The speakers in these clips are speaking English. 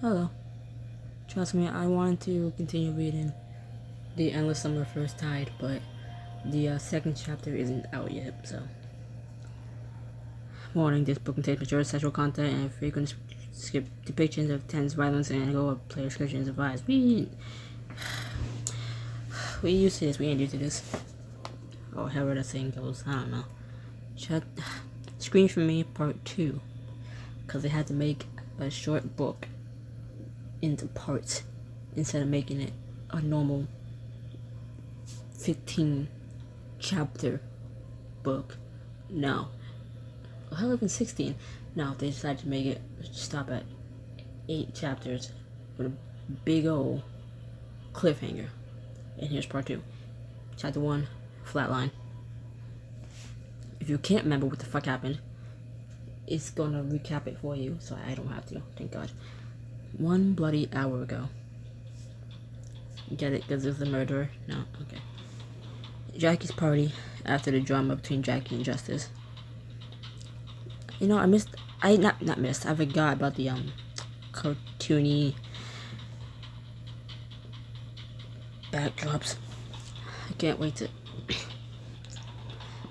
Hello. Trust me, I wanted to continue reading The Endless Summer First Tide, but the second chapter isn't out yet, so. Warning, this book contains mature sexual content and frequent depictions of tense violence and go of player descriptions of violence. We used to this, we ain't used to this. Or however that saying goes, I don't know. Screen for Me Part 2. Because they had to make a short book into parts instead of making it a normal 15 chapter book. No. Hell, even 16. No, they decided to make it stop at 8 chapters with a big old cliffhanger. And here's part 2. Chapter 1, Flatline. If you can't remember what the fuck happened, it's gonna recap it for you, so I don't have to, thank God. 1 bloody hour ago. Get it? Because there's the murderer? No? Okay. Jackie's party after the drama between Jackie and Justice. You know, I forgot about the, cartoony backdrops. I can't wait to...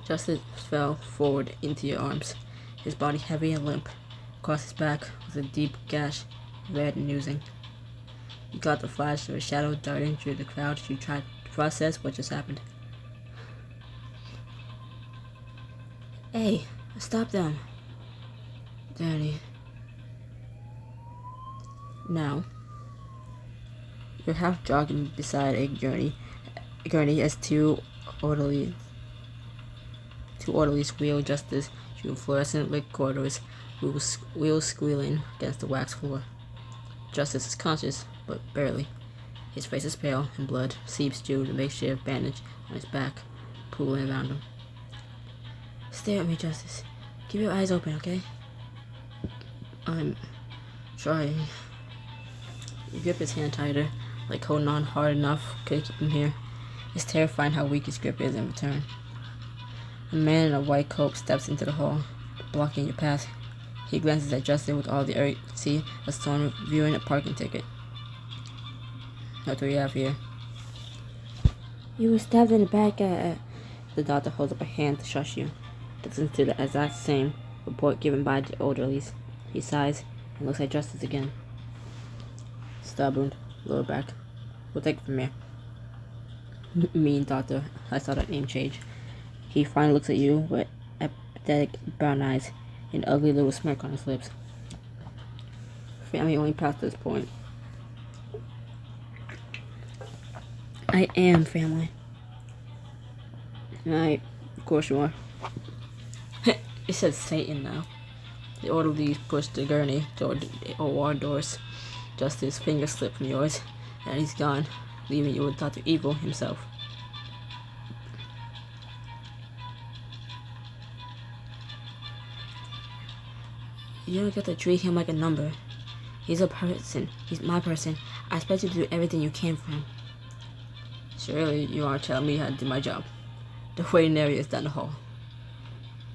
Justice fell forward into your arms, his body heavy and limp. Across his back was a deep gash, red and oozing. You got the flash of a shadow darting through the crowd as you tried to process what just happened. Hey, stop them. Danny. Now, you're half jogging beside a gurney as two orderlies wheel Justice through fluorescent lit corridors, wheels squealing against the wax floor. Justice is conscious, but barely. His face is pale, and blood seeps through the makeshift bandage on his back, pooling around him. Stare at me, Justice. Keep your eyes open, okay? I'm trying. You grip his hand tighter, like holding on hard enough to keep him here. It's terrifying how weak his grip is in return. A man in a white coat steps into the hall, blocking your path. He glances at Justice with all the urgency of someone viewing a parking ticket. What do we have here? You were stabbed in the back at... The doctor holds up a hand to shush you. Listens to the exact same report given by the orderlies. He sighs and looks at Justice again. Stab wound, lower back. We'll take it from here. Mean doctor, I saw that name change. He finally looks at you with apathetic brown eyes, an ugly little smirk on his lips. Family only past this point. I am family. Of course you are. It says Satan now. The orderlies pushed the gurney toward the OR doors. Justice's fingers slipped from yours, and he's gone, leaving you with Dr. Evil himself. You don't get to treat him like a number. He's a person. He's my person. I expect you to do everything you can for him. Surely you aren't telling me how to do my job. The waiting area is down the hall.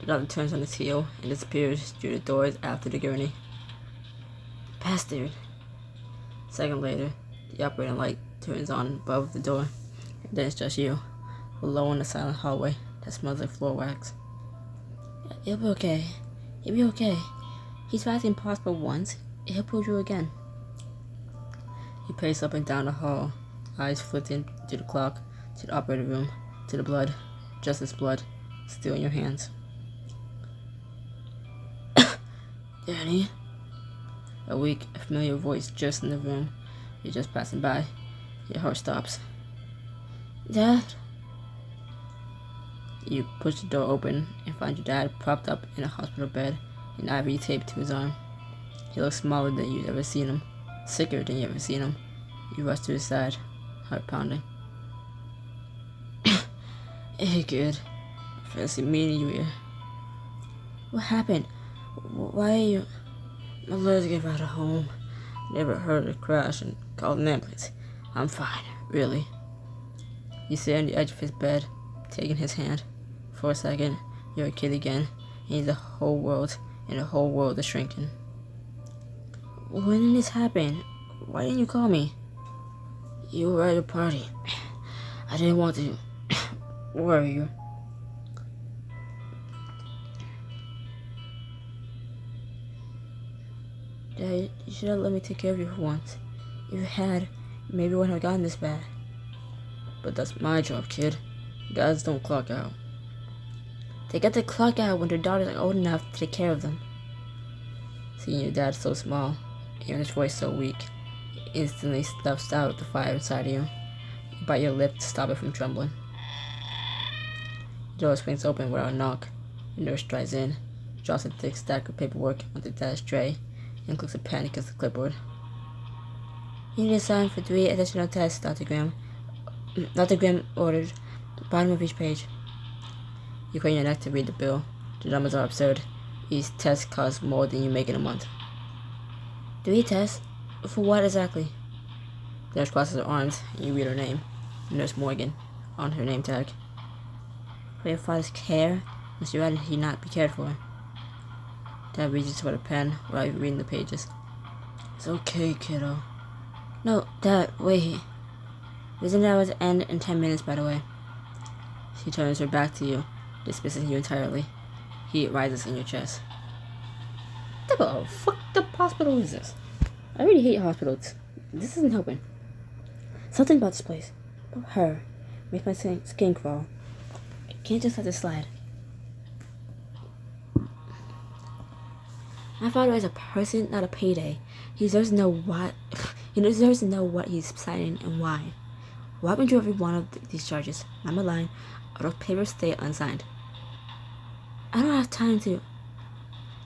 The doctor turns on his heel and disappears through the doors after the gurney. Bastard. A second later, the operating light turns on above the door, and then it's just you, alone in the silent hallway that smells like floor wax. It'll be okay. It'll be okay. He's fast impossible once. He'll pull you again. You pace up and down the hall, eyes flicking to the clock, to the operating room, to the blood, Justice blood, still in your hands. Danny? A weak, familiar voice just in the room. You're just passing by. Your heart stops. Dad? You push the door open and find your dad propped up in a hospital bed, an IV taped to his arm. He looks smaller than you've ever seen him, sicker than you've ever seen him. You rush to his side, heart pounding. Hey, kid. Fancy meeting you here. What happened? Why are you... My legs get out of home. Never heard of a crash and called an ambulance. I'm fine, really. You sit on the edge of his bed, taking his hand. For a second, you're a kid again, and the whole world is shrinking. When did this happen? Why didn't you call me? You were at a party. I didn't want to worry you. Dad, you should have let me take care of you for once. If you had, maybe it wouldn't have gotten this bad. But that's my job, kid. Dads don't clock out. They get to clock out when their daughters are old enough to take care of them. Seeing your dad so small, hearing his voice so weak, it instantly stuffs out the fire inside of you. You bite your lip to stop it from trembling. The door swings open without a knock. The nurse strides in, drops a thick stack of paperwork onto Dad's tray, and clicks a pen against the clipboard. You need to sign for 3 additional tests, Dr. Graham. Dr. Graham ordered. The bottom of each page. You crane your neck to read the bill. The numbers are absurd. Each test costs more than you make in a month. 3 tests? For what exactly? The nurse crosses her arms, and you read her name. Nurse Morgan, on her name tag. For your father's care, Mr. Rather he not be cared for. Dad reaches for the pen while you're reading the pages. It's okay, kiddo. No, Dad, wait. Visiting hours end in 10 minutes, by the way. She turns her back to you, dismissing you entirely. Heat rises in your chest. What the fucked up hospital is this? I really hate hospitals. This isn't helping. Something about this place, about her, makes my skin crawl. I can't just let this slide. My father is a person, not a payday. He deserves to know what. He deserves to know what he's signing and why. What happened to every one of these charges? Not my line. Or those papers stay unsigned. I don't have time to.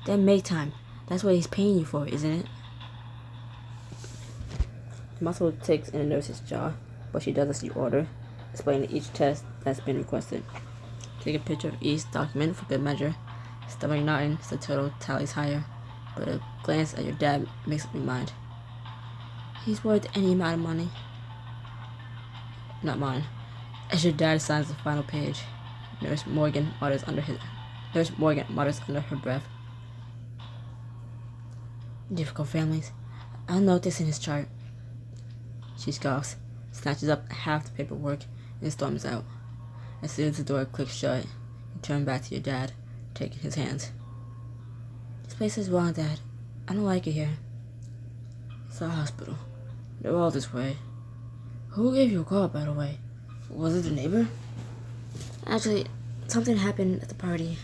Then make time. That's what he's paying you for, isn't it? The muscle ticks in the nurse's jaw, but she does as you order, explaining each test that's been requested. Take a picture of each document for good measure. Stomach nodding so the total tallies higher, but a glance at your dad makes up your mind. He's worth any amount of money. Not mine. As your dad signs the final page, Nurse Morgan mutters under her breath. Difficult families. I'll note this in his chart. She scoffs, snatches up half the paperwork, and storms out. As soon as the door clicks shut, you turn back to your dad, taking his hands. This place is wrong, Dad. I don't like it here. It's a hospital. They're all this way. Who gave you a call, by the way? Was it the neighbor? Actually, something happened at the party.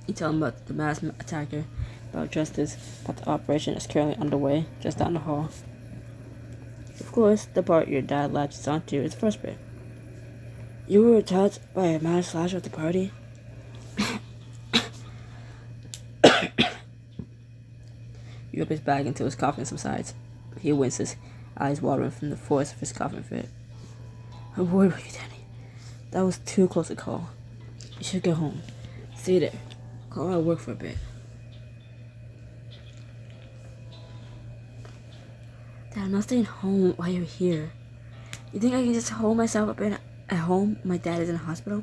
You tell him about the mass attacker, about justice, about the operation that's currently underway, just down the hall. Of course, the part your dad latches onto is the first bit. You were attacked by a mad slasher at the party? You rip his bag until his coughing subsides. He winces, eyes watering from the force of his coughing fit. I'm worried about you, Danny. That was too close a call. You should go home. Stay there. Call out work for a bit. Dad, I'm not staying home while you're here. You think I can just hold myself up at home when my dad is in the hospital?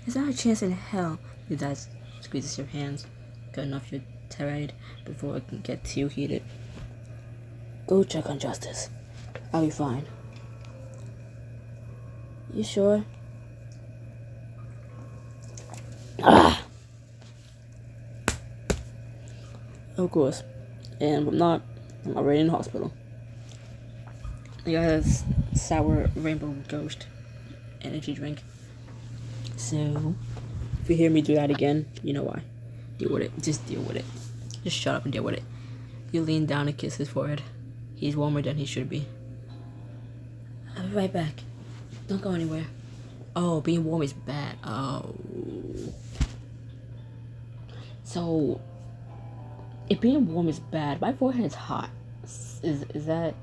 There's not a chance in hell. Your dad squeezes your hands, cutting off your tirade before it can get too heated. Go check on Justice. I'll be fine. You sure? Of course. And I'm already in the hospital. I got a sour rainbow ghost energy drink. So, if you hear me do that again, you know why. Deal with it. Just deal with it. Just shut up and deal with it. You lean down and kiss his forehead. He's warmer than he should be. I'll be right back. Don't go anywhere. Oh, being warm is bad. Oh. So, if being warm is bad, my forehead is hot. Is that...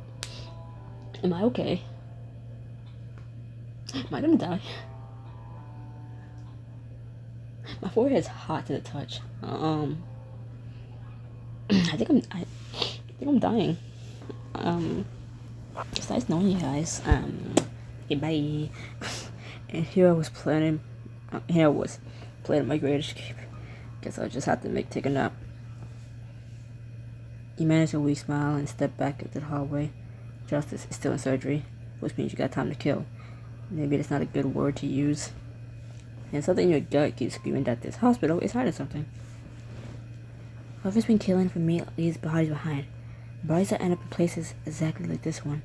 Am I okay? Am I gonna die? My forehead is hot to the touch. I think I'm dying. It's nice knowing you guys. Okay, bye. And here I was planning my great escape. Guess I just had to take a nap. You manage a weak smile and step back into the hallway. Justice is still in surgery, which means you got time to kill. Maybe that's not a good word to use. And something in your gut keeps screaming that this hospital is hiding something. Whoever's been killing for me leaves bodies behind. Bodies that end up in places exactly like this one.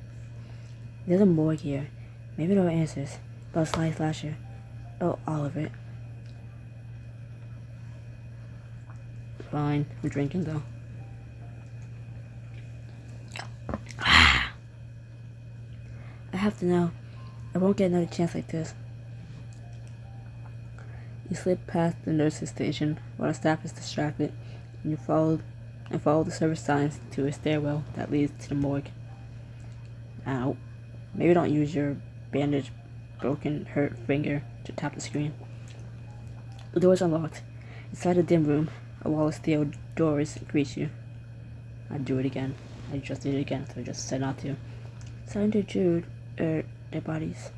There's a morgue here. Maybe there are answers. About Sly Slasher. Oh, all of it. Fine. I'm drinking though. I have to know. I won't get another chance like this. You slip past the nurse's station while the staff is distracted, and you follow the service signs to a stairwell that leads to the morgue. Ow. Maybe don't use your bandaged, broken, hurt finger to tap the screen. The door is unlocked. Inside a dim room, a wall of steel doors greets you. I do it again. I just did it again, so I just said not to. Silent Jude, their bodies.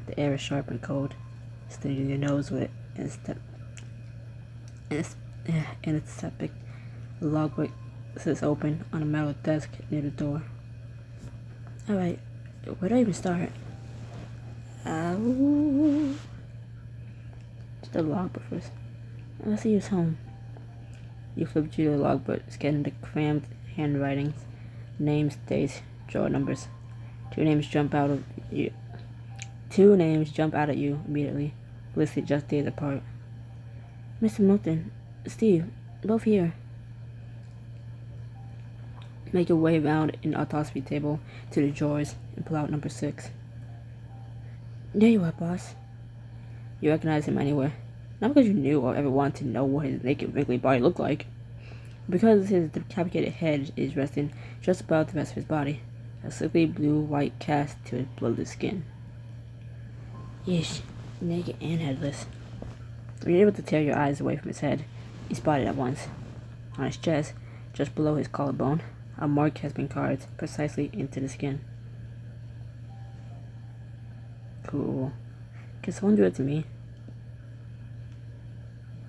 The air is sharp and cold, stinging your nose with antiseptic. The logbook sits open on a metal desk near the door. Alright, where do I even start? Just the logbook first. Let's use home. You flip through the logbook, scanning the crammed handwritings, names, dates, drawer numbers. Two names jump out at you immediately, listed just days apart. Mr. Milton, Steve, both here. Make your way around an autopsy table to the drawers and pull out number 6. There you are, boss. You recognize him anywhere. Not because you knew or ever wanted to know what his naked, wriggly body looked like, because his decapitated head is resting just above the rest of his body, a sickly blue-white cast to his bloated skin. Yeesh, naked and headless. When you're able to tear your eyes away from his head, you spot it at once. On his chest, just below his collarbone, a mark has been carved precisely into the skin. Cool. Can someone do it to me?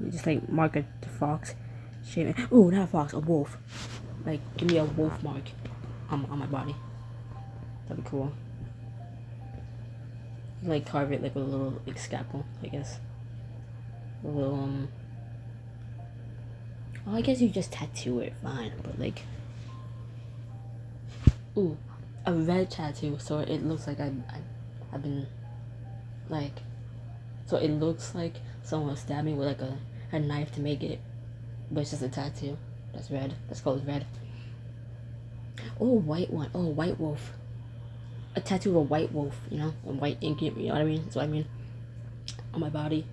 You just like mark a fox, shape it. Ooh, not a fox, a wolf. Like, give me a wolf mark on my body. That'd be cool. You like carve it like with a little like scalpel, I guess. A little well, I guess you just tattoo it, fine. But like, ooh, a red tattoo, so it looks like I've been like, so it looks like someone stabbed me with like a knife to make it, but it's just a tattoo. That's red. That's called red. Oh, white one. Oh, white wolf. A tattoo of a white wolf, you know, and white ink. You know what I mean? That's what I mean. On my body.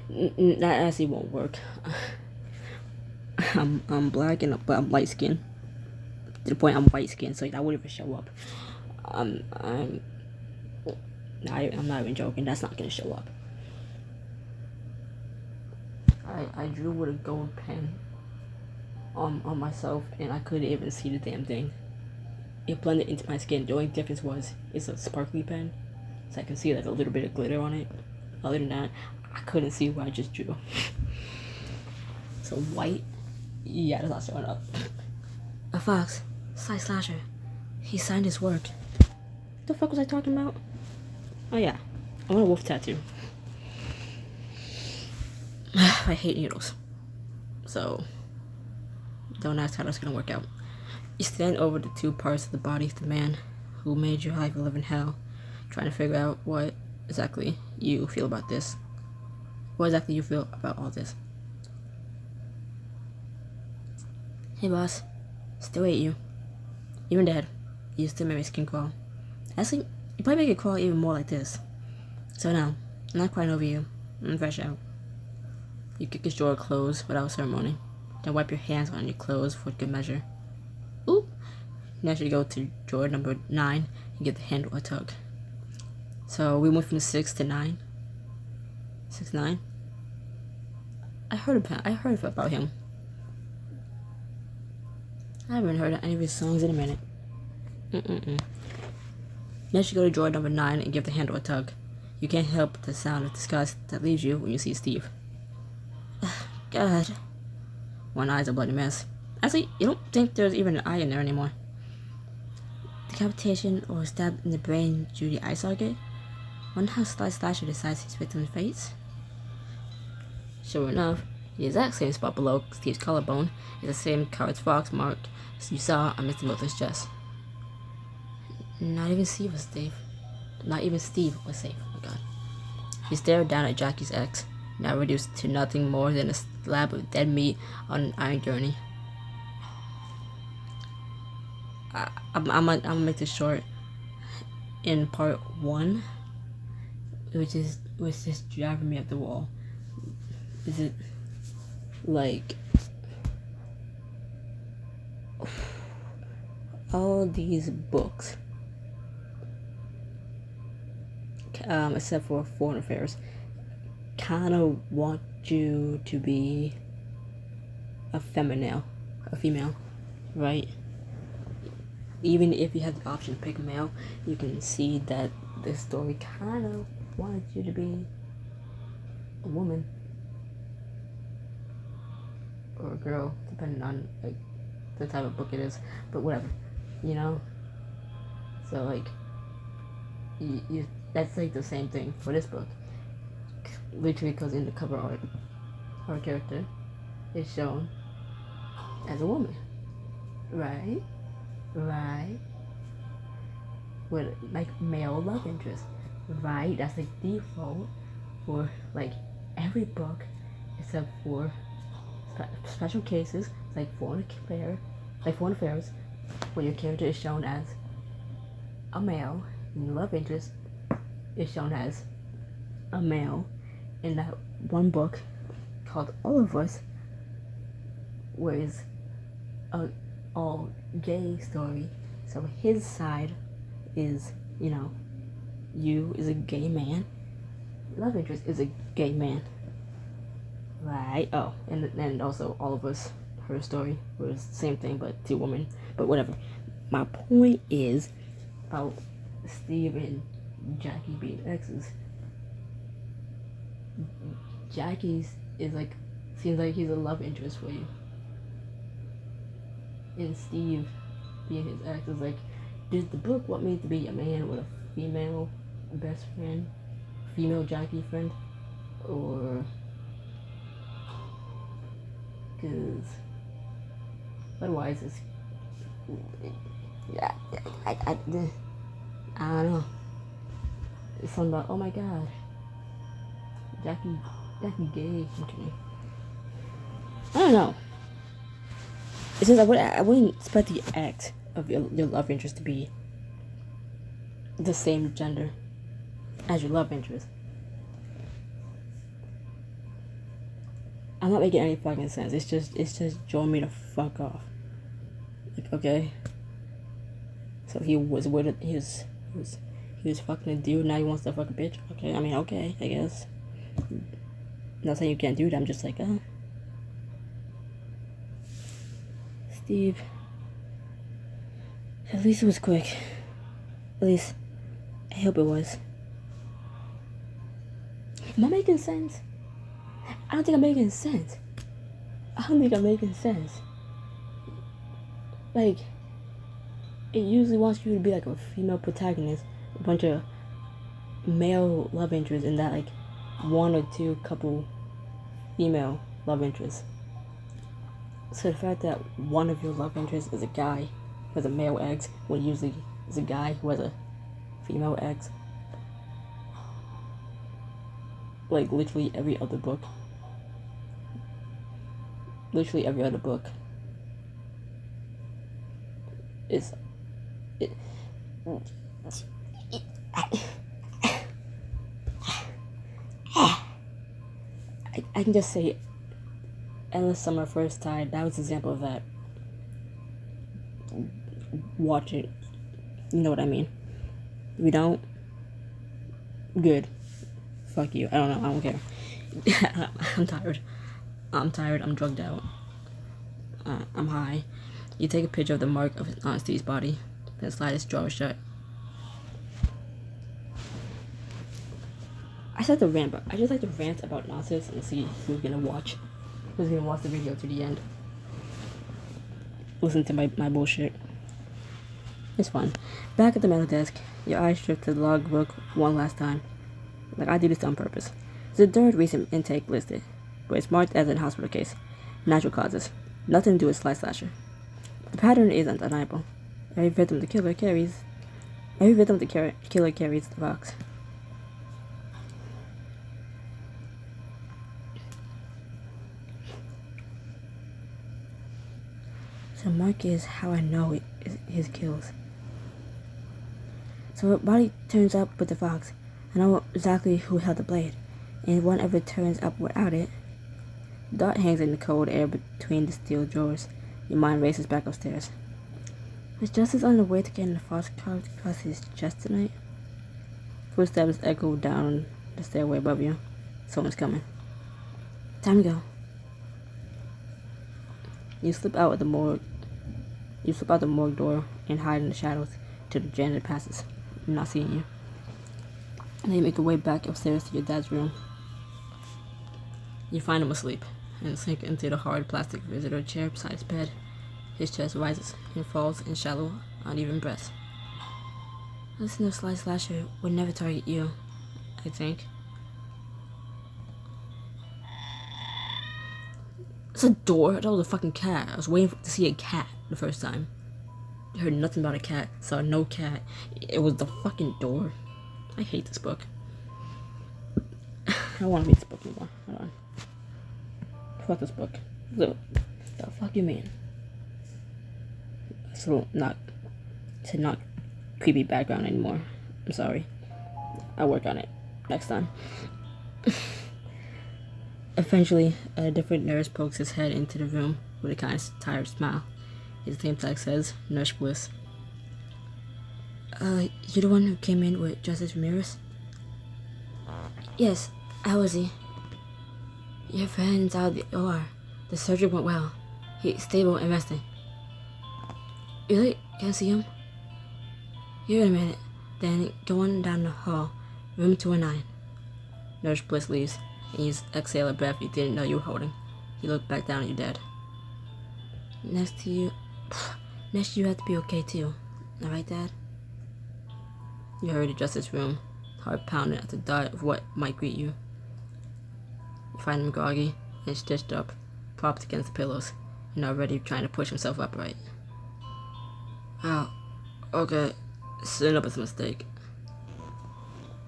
That actually won't work. I'm black but I'm light skinned. To the point I'm white skinned, so that wouldn't even show up. I'm not even joking. That's not gonna show up. I drew with a gold pen on myself, and I couldn't even see the damn thing. It blended into my skin. The only difference was it's a sparkly pen, so I can see like a little bit of glitter on it. Other than that, I couldn't see what I just drew. So white, yeah, that's not showing up. A fox, Sly Slasher. He signed his work. What the fuck was I talking about? Oh yeah, I want a wolf tattoo. I hate needles, so don't ask how that's gonna work out. You stand over the two parts of the body of the man who made your life live in hell, trying to figure out what exactly you feel about this. What exactly you feel about all this. Hey boss, still hate you. Even dead, you still make my skin crawl. Actually, you probably make it crawl even more like this. So now, I'm not crying over you. I'm fresh out. You kick his drawer closed without ceremony, then wipe your hands on your clothes for good measure. Ooh! Next you go to drawer number 9 and give the handle a tug. So we went from 6 to 9. 6, 9. I heard about him. I haven't heard any of his songs in a minute. Next you go to drawer number 9 and give the handle a tug. You can't help the sound of disgust that leaves you when you see Steve. God. One eye's a bloody mess. Actually, you don't think there's even an eye in there anymore. Decapitation or stab in the brain due to eye socket. Wonder how Slasher decides his victim's face. Sure enough, the exact same spot below Steve's collarbone is the same coward's fox mark you saw on Mr. Luther's chest. Not even Steve was safe. Not even Steve was safe. Oh my God. He stared down at Jackie's ex, now reduced to nothing more than a slab of dead meat on an iron gurney. I'm gonna make this short. In part 1, which was just driving me up the wall. Is it like all these books, except for Foreign Affairs, kind of want you to be a female, right? Even if you have the option to pick male, you can see that this story kind of wanted you to be a woman or a girl, depending on like the type of book it is. But whatever, you know. So like, you that's like the same thing for this book. Literally, because in the cover art, our character is shown as a woman, right? With like male love interest, right? That's like default for like every book except for special cases like Foreign Affairs, where your character is shown as a male and your love interest is shown as a male. In that one book called All of Us, where it's a all gay story, so his side is, you know, you is a gay man, love interest is a gay man, right? Oh, and also All of Us, her story was the same thing but 2 women, but whatever. My point is about Steve and Jackie being exes. Jackie's is like, seems like he's a love interest for you, and Steve being his ex is like, did the book want me to be a man with a female best friend, female Jackie friend, or because otherwise it's, yeah, I don't know. It's something about, oh my God, Jackie gay. Okay. I don't know. It's just I wouldn't expect the act of your love interest to be the same gender as your love interest. I'm not making any fucking sense. It's just drawing me the fuck off. Like, okay. So he was fucking a dude, now he wants to fuck a bitch. Okay, I mean, okay, I guess. I'm not saying you can't do that, I'm just like, Steve. At least it was quick. At least, I hope it was. Am I making sense? I don't think I'm making sense. Like, it usually wants you to be like a female protagonist, a bunch of male love interests, and that like 1 or 2 couple female love interests. So the fact that one of your love interests is a guy who has a male ex, when usually is a guy who has a female ex, like literally every other book is I can just say Endless Summer First Tide, that was an example of that. Watch it. You know what I mean. If you don't, good. Fuck you. I don't know. I don't care. I'm tired. I'm drugged out. I'm high. You take a picture of the mark on Steve's body, then slide his jaw shut. I just like to rant about nonsense and see who's gonna watch. Who's gonna watch the video to the end? Listen to my bullshit. It's fun. Back at the metal desk, your eyes drift to the logbook one last time. Like I do this on purpose. There's a third recent intake listed, but it's marked as a hospital case. Natural causes. Nothing to do with slasher. The pattern is undeniable. Every victim the killer carries the box. So mark is how I know it is his kills. So a body turns up with the fox. I know exactly who held the blade, and if one ever turns up without it, the dart hangs in the cold air between the steel drawers. Your mind races back upstairs. Was Justice on the way to getting the fox carved across his chest tonight? Footsteps echo down the stairway above you. Someone's coming. Time to go. You slip out the morgue door and hide in the shadows till the janitor passes, not seeing you. And then you make your way back upstairs to your dad's room. You find him asleep and sink into the hard plastic visitor chair beside his bed. His chest rises and falls in shallow, uneven breaths. Listen to slasher would never target you, I think. It's a door. That was a fucking cat. I was waiting to see a cat the first time. I heard nothing about a cat. Saw no cat. It was the fucking door. I hate this book. I don't want to read this book anymore. Hold on. Fuck this book. The fuck you mean? It's not creepy background anymore. I'm sorry. I'll work on it next time. Eventually, a different nurse pokes his head into the room with a kind of tired smile. His name tag says, Nurse Bliss. You're the one who came in with Justice Ramirez? Yes, how was he? Your friend's out of the OR. The surgery went well. He's stable and resting. Really? Can't see him? Here in a minute. Then go on down the hall. Room 209. Nurse Bliss leaves, and you exhale a breath you didn't know you were holding. You look back down at your dad. Next to you have to be okay too. Alright, Dad? You hurry to Justice's room, heart pounding at the thought of what might greet you. You find him groggy and stitched up, propped against the pillows, and already trying to push himself upright. Oh, okay. Sitting up is a mistake.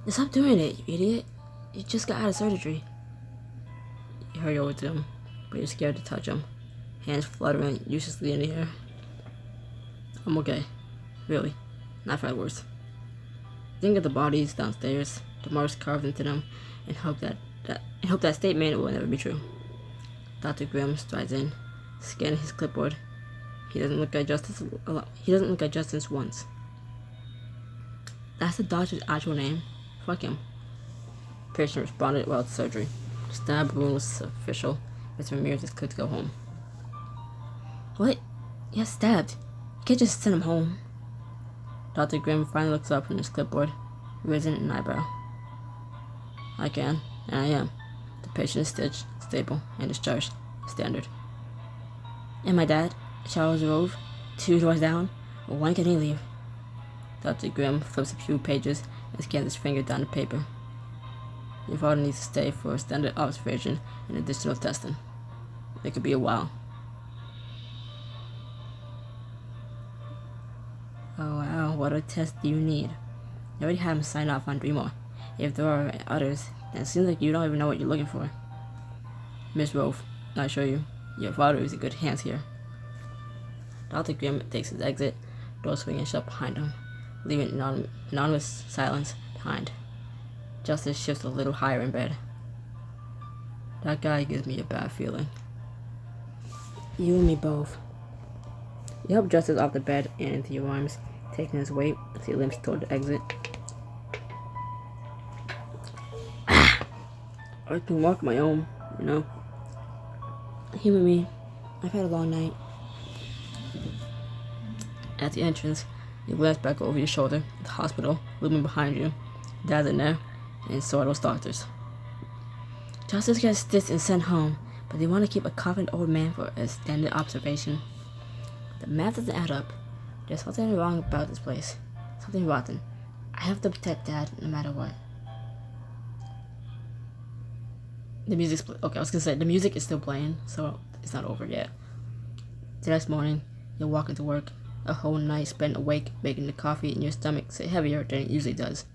Stop doing it, you idiot. You just got out of surgery. You hurry over to him, but you're scared to touch him. Hands fluttering uselessly in the air. I'm okay. Really. Not for worse. Think of the bodies downstairs, the marks carved into them, and hope that statement will never be true. Dr. Grimm strides in, scanning his clipboard. He doesn't look at Justice once. That's the doctor's actual name. Fuck him. Patient responded well to surgery. The stab wound was official. Mr. Ramirez is cleared to go home. What? He got stabbed. You can't just send him home. Dr. Grimm finally looks up from his clipboard, raising an eyebrow. I can, and I am. The patient is stitched, stable, and discharged. Standard. And my dad, Charles Rove, 2 doors down. When can he leave? Dr. Grimm flips a few pages and scans his finger down the paper. Your father needs to stay for a standard observation and additional testing. It could be a while. Oh wow, what a test do you need? You already had him sign off on 3 more. If there are others, then it seems like you don't even know what you're looking for. Miss Rove, I assure you, your father is in good hands here. Dr. Grimm takes his exit, door swinging shut behind him, leaving anonymous silence behind. Justice shifts a little higher in bed. That guy gives me a bad feeling. You and me both. You help Justice off the bed and into your arms, taking his weight as he limps toward the exit. I can walk my own, you know. Humor me. I've had a long night. At the entrance, you glance back over your shoulder at the hospital looming behind you. Dad's in there, and so are those doctors. Justice gets stitched and sent home, but they want to keep a confident old man for extended observation. The math doesn't add up. There's something wrong about this place. Something rotten. I have to protect Dad no matter what. The music's okay, I was gonna say the music is still playing, so it's not over yet. The next morning, you'll walk into work. A whole night spent awake, making the coffee in your stomach sit heavier than it usually does.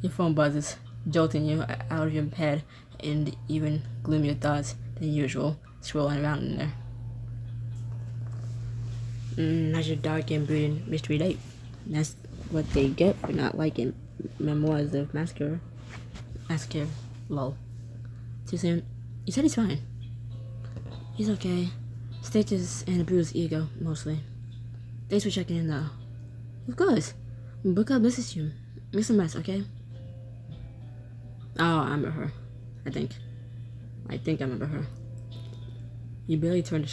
Your phone buzzes, jolting you out of your head and even gloomier thoughts than usual swirling around in there. That's your dark and brooding mystery date. That's what they get for not liking Memoirs of Massacre. Massacre. Lol. Too soon? You said he's fine. He's okay. Stitches and a bruised ego, mostly. Thanks for checking in, though. Of course. Book up misses you. Miss a mess, okay? Oh, I remember her. I think I remember her. You barely turn the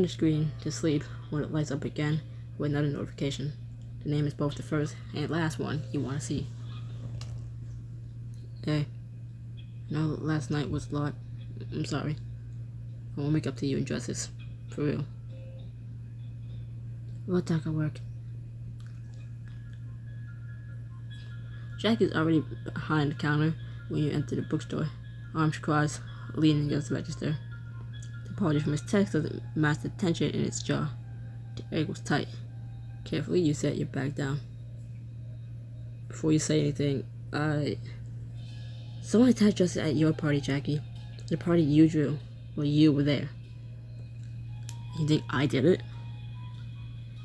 screen to sleep when it lights up again with another notification. The name is both the first and last one you want to see. Hey, no, last night was a lot. I'm sorry. I won't make up to you in justice. For real. We'll talk at work. Jack is already behind the counter when you enter the bookstore, arms crossed, leaning against the register. The apology from his text doesn't match the tension in its jaw. The egg was tight. Carefully, you set your back down. Before you say anything, someone attacked Justice at your party, Jackie. The party you drew. Well, you were there. You think I did it?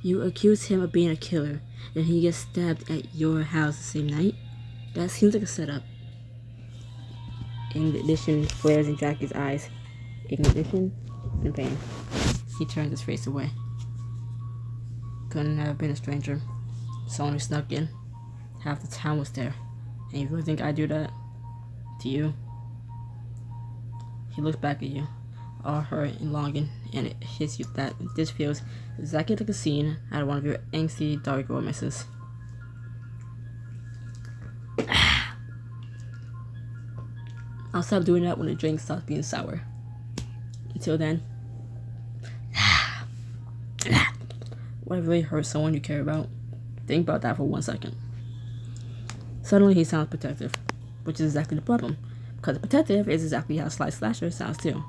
You accuse him of being a killer, and he gets stabbed at your house the same night? That seems like a setup. Ignition flares in Jackie's eyes. Ignition and pain. He turns his face away. Couldn't have been a stranger. Someone who snuck in. Half the town was there. And you really think I'd do that? To you? He looks back at you, all hurt and longing, and it hits you that this feels exactly like a scene out of one of your angsty dark romances. I'll stop doing that when the drink stops being sour. Until then, what really hurts someone you care about? Think about that for 1 second. Suddenly he sounds protective, which is exactly the problem, because the protective is exactly how Slice Slasher sounds too.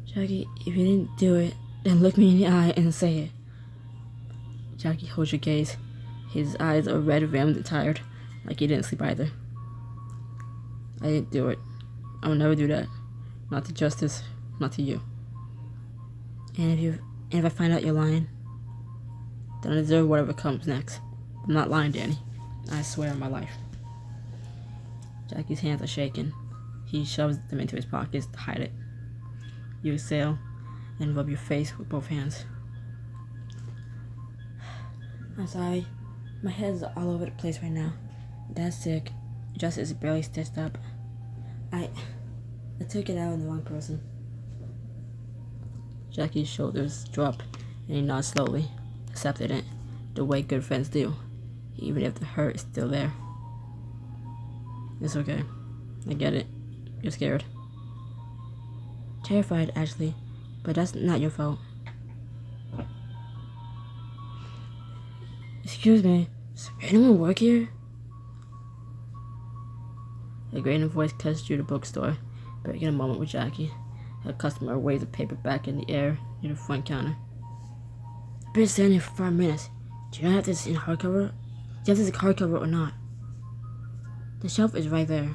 Jackie, if you didn't do it, then look me in the eye and say it. Jackie holds your gaze. His eyes are red, rimmed, and tired, like he didn't sleep either. I didn't do it. I will never do that. Not to Justice, not to you. And if I find out you're lying, then I deserve whatever comes next. I'm not lying, Danny. I swear on my life. Jackie's hands are shaking. He shoves them into his pockets to hide it. You exhale and rub your face with both hands. I'm sorry. My head's all over the place right now. Dad's sick. Justice is barely stitched up. I took it out on the wrong person. Jackie's shoulders drop and he nods slowly, accepting it, the way good friends do, even if the hurt is still there. It's okay. I get it. You're scared. Terrified, actually, but that's not your fault. Excuse me, does anyone work here? A grating voice cuts through the bookstore, breaking a moment with Jackie. A customer waves a paper back in the air near the front counter. I've been standing here for 5 minutes. Do you not have this in hardcover? Do you have this in hardcover or not? The shelf is right there.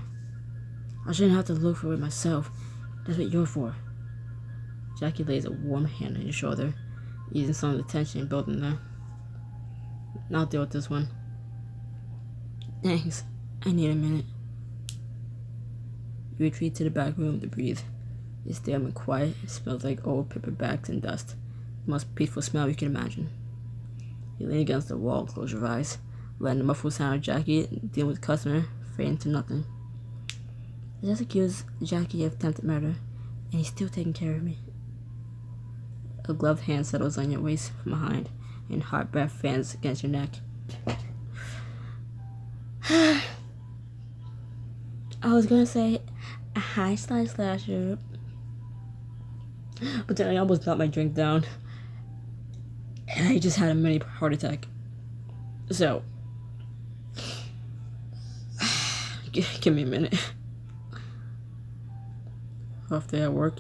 I shouldn't have to look for it myself. That's what you're for. Jackie lays a warm hand on your shoulder, easing some of the tension building there. I'll deal with this one. Thanks. I need a minute. You retreat to the back room to breathe. It's dim and quiet. It smells like old paperbacks and dust. The most peaceful smell you can imagine. You lean against the wall, close your eyes, letting the muffled sound of Jackie dealing with the customer fade into nothing. I just accused Jackie of attempted murder, and he's still taking care of me. A gloved hand settles on your waist from behind, and hot breath fans against your neck. was gonna say hi slasher, but then I almost knocked my drink down, and I just had a mini heart attack. So, give me a minute. Off day at work.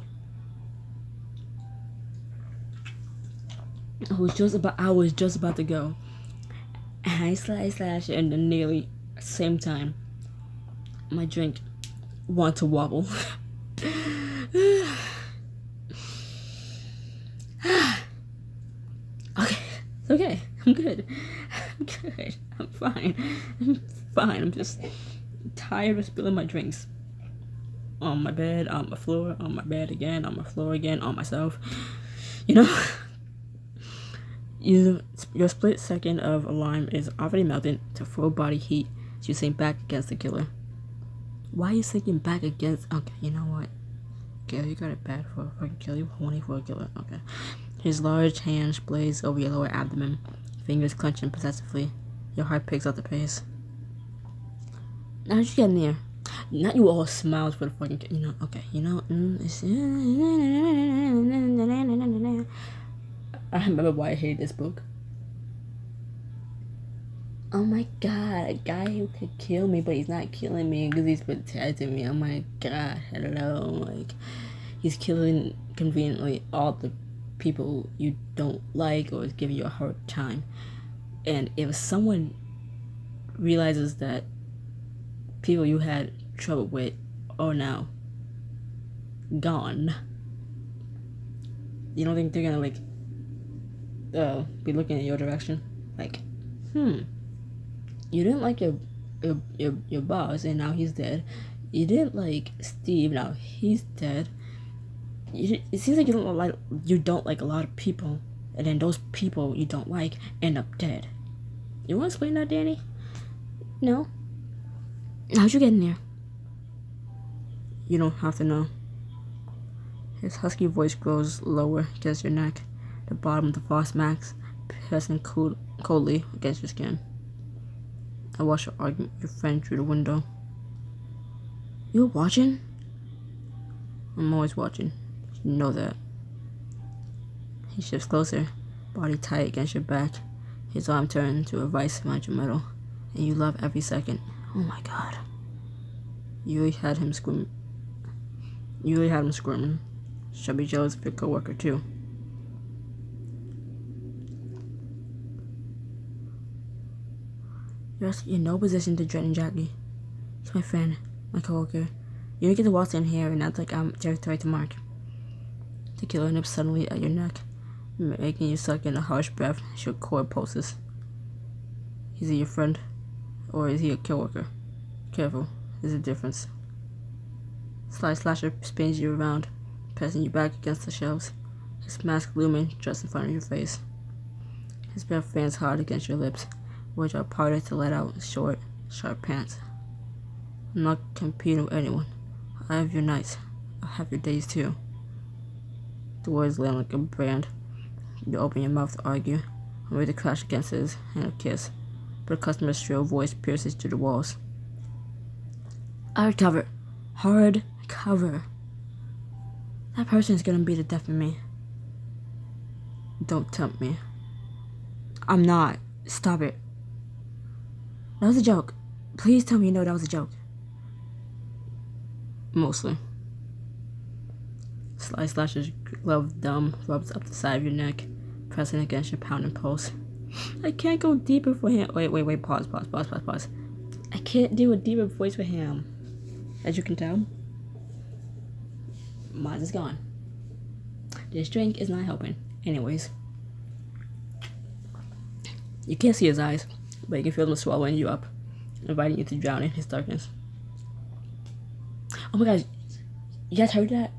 I was just about to go. Hi slasher, and then nearly at the same time, my drink wanted to wobble. Okay, I'm good. I'm fine. I'm just tired of spilling my drinks on my bed, on my floor, on my bed again, on my floor again, on myself. You know, your split second of alarm is already melted to full body heat. So you sink back against the killer. Why are you sinking back against? Okay, you know what? Okay, you got it bad for a fucking killer. You horny for a killer. Okay. His large hands blaze over your lower abdomen, fingers clenching possessively. Your heart picks up the pace. Now you get near. Not you all smiles for the fucking, you know, okay, you know, I remember why I hated this book. Oh my god, a guy who could kill me, but he's not killing me because he's protecting me. Oh my god, hello, like, he's killing conveniently all the people you don't like or is giving you a hard time. And if someone realizes that people you had trouble with are now gone, you don't think they're gonna like be looking in your direction like, you didn't like your boss and now he's dead. You didn't like Steve, now he's dead. It seems like you don't like a lot of people, and then those people you don't like end up dead. You want to explain that, Danny? No? How'd you get in there? You don't have to know. His husky voice grows lower against your neck, the bottom of the Voss Max pressing coldly against your skin. I watch you argue with your friend through the window. You were watching? I'm always watching. You know that. He shifts closer, body tight against your back. His arm turned to a vice around your middle, and you love every second. Oh my god. You really had him screaming. Should be jealous of your coworker too. You're in no position to threaten Jackie. He's my friend, my coworker. You don't get to waltz in here and act like I'm territory to mark. The killer nips suddenly at your neck, making you suck in a harsh breath as your core pulses. Is he your friend, or is he a coworker? Careful, there's a difference. Slasher spins you around, pressing you back against the shelves, his mask looming just in front of your face. His breath fans hard against your lips, which are parted to let out short, sharp pants. I'm not competing with anyone. I have your nights. I have your days too. The words land like a brand. You open your mouth to argue, and ready to crash against his and a kiss, but a customer's shrill voice pierces through the walls. Hard cover. That person is gonna be the death of me. Don't tempt me. I'm not. Stop it. That was a joke. Please tell me you know that was a joke. Mostly. Slasher's glove thumb rubs up the side of your neck, pressing against your pounding pulse. I can't go deeper for him. Wait, pause. I can't do a deeper voice for him. As you can tell, mine is gone. This drink is not helping. Anyways. You can't see his eyes, but you can feel them swallowing you up, inviting you to drown in his darkness. Oh my gosh, you guys heard that?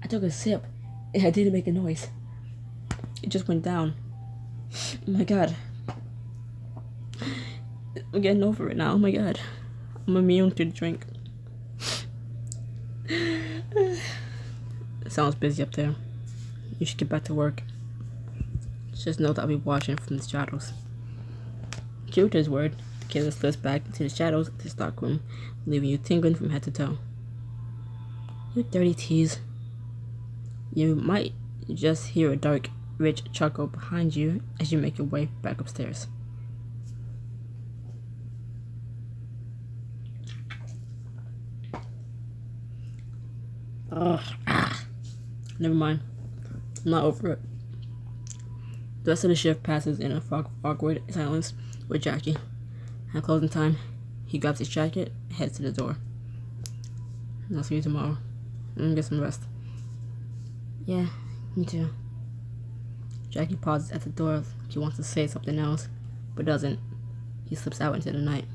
I took a sip, and I didn't make a noise. It just went down. Oh my god. I'm getting over it now, oh my god. I'm immune to the drink. It sounds busy up there. You should get back to work. Just know that I'll be watching from the shadows. True to his word, The killer slips back into the shadows of the stockroom, leaving you tingling from head to toe. You dirty tease. You might just hear a dark, rich chuckle behind you as you make your way back upstairs. Never mind. I'm not over it. The rest of the shift passes in a awkward silence with Jackie. At closing time, he grabs his jacket and heads to the door. I'll see you tomorrow. I'm gonna get some rest. Yeah, me too. Jackie pauses at the door like he wants to say something else, but doesn't. He slips out into the night.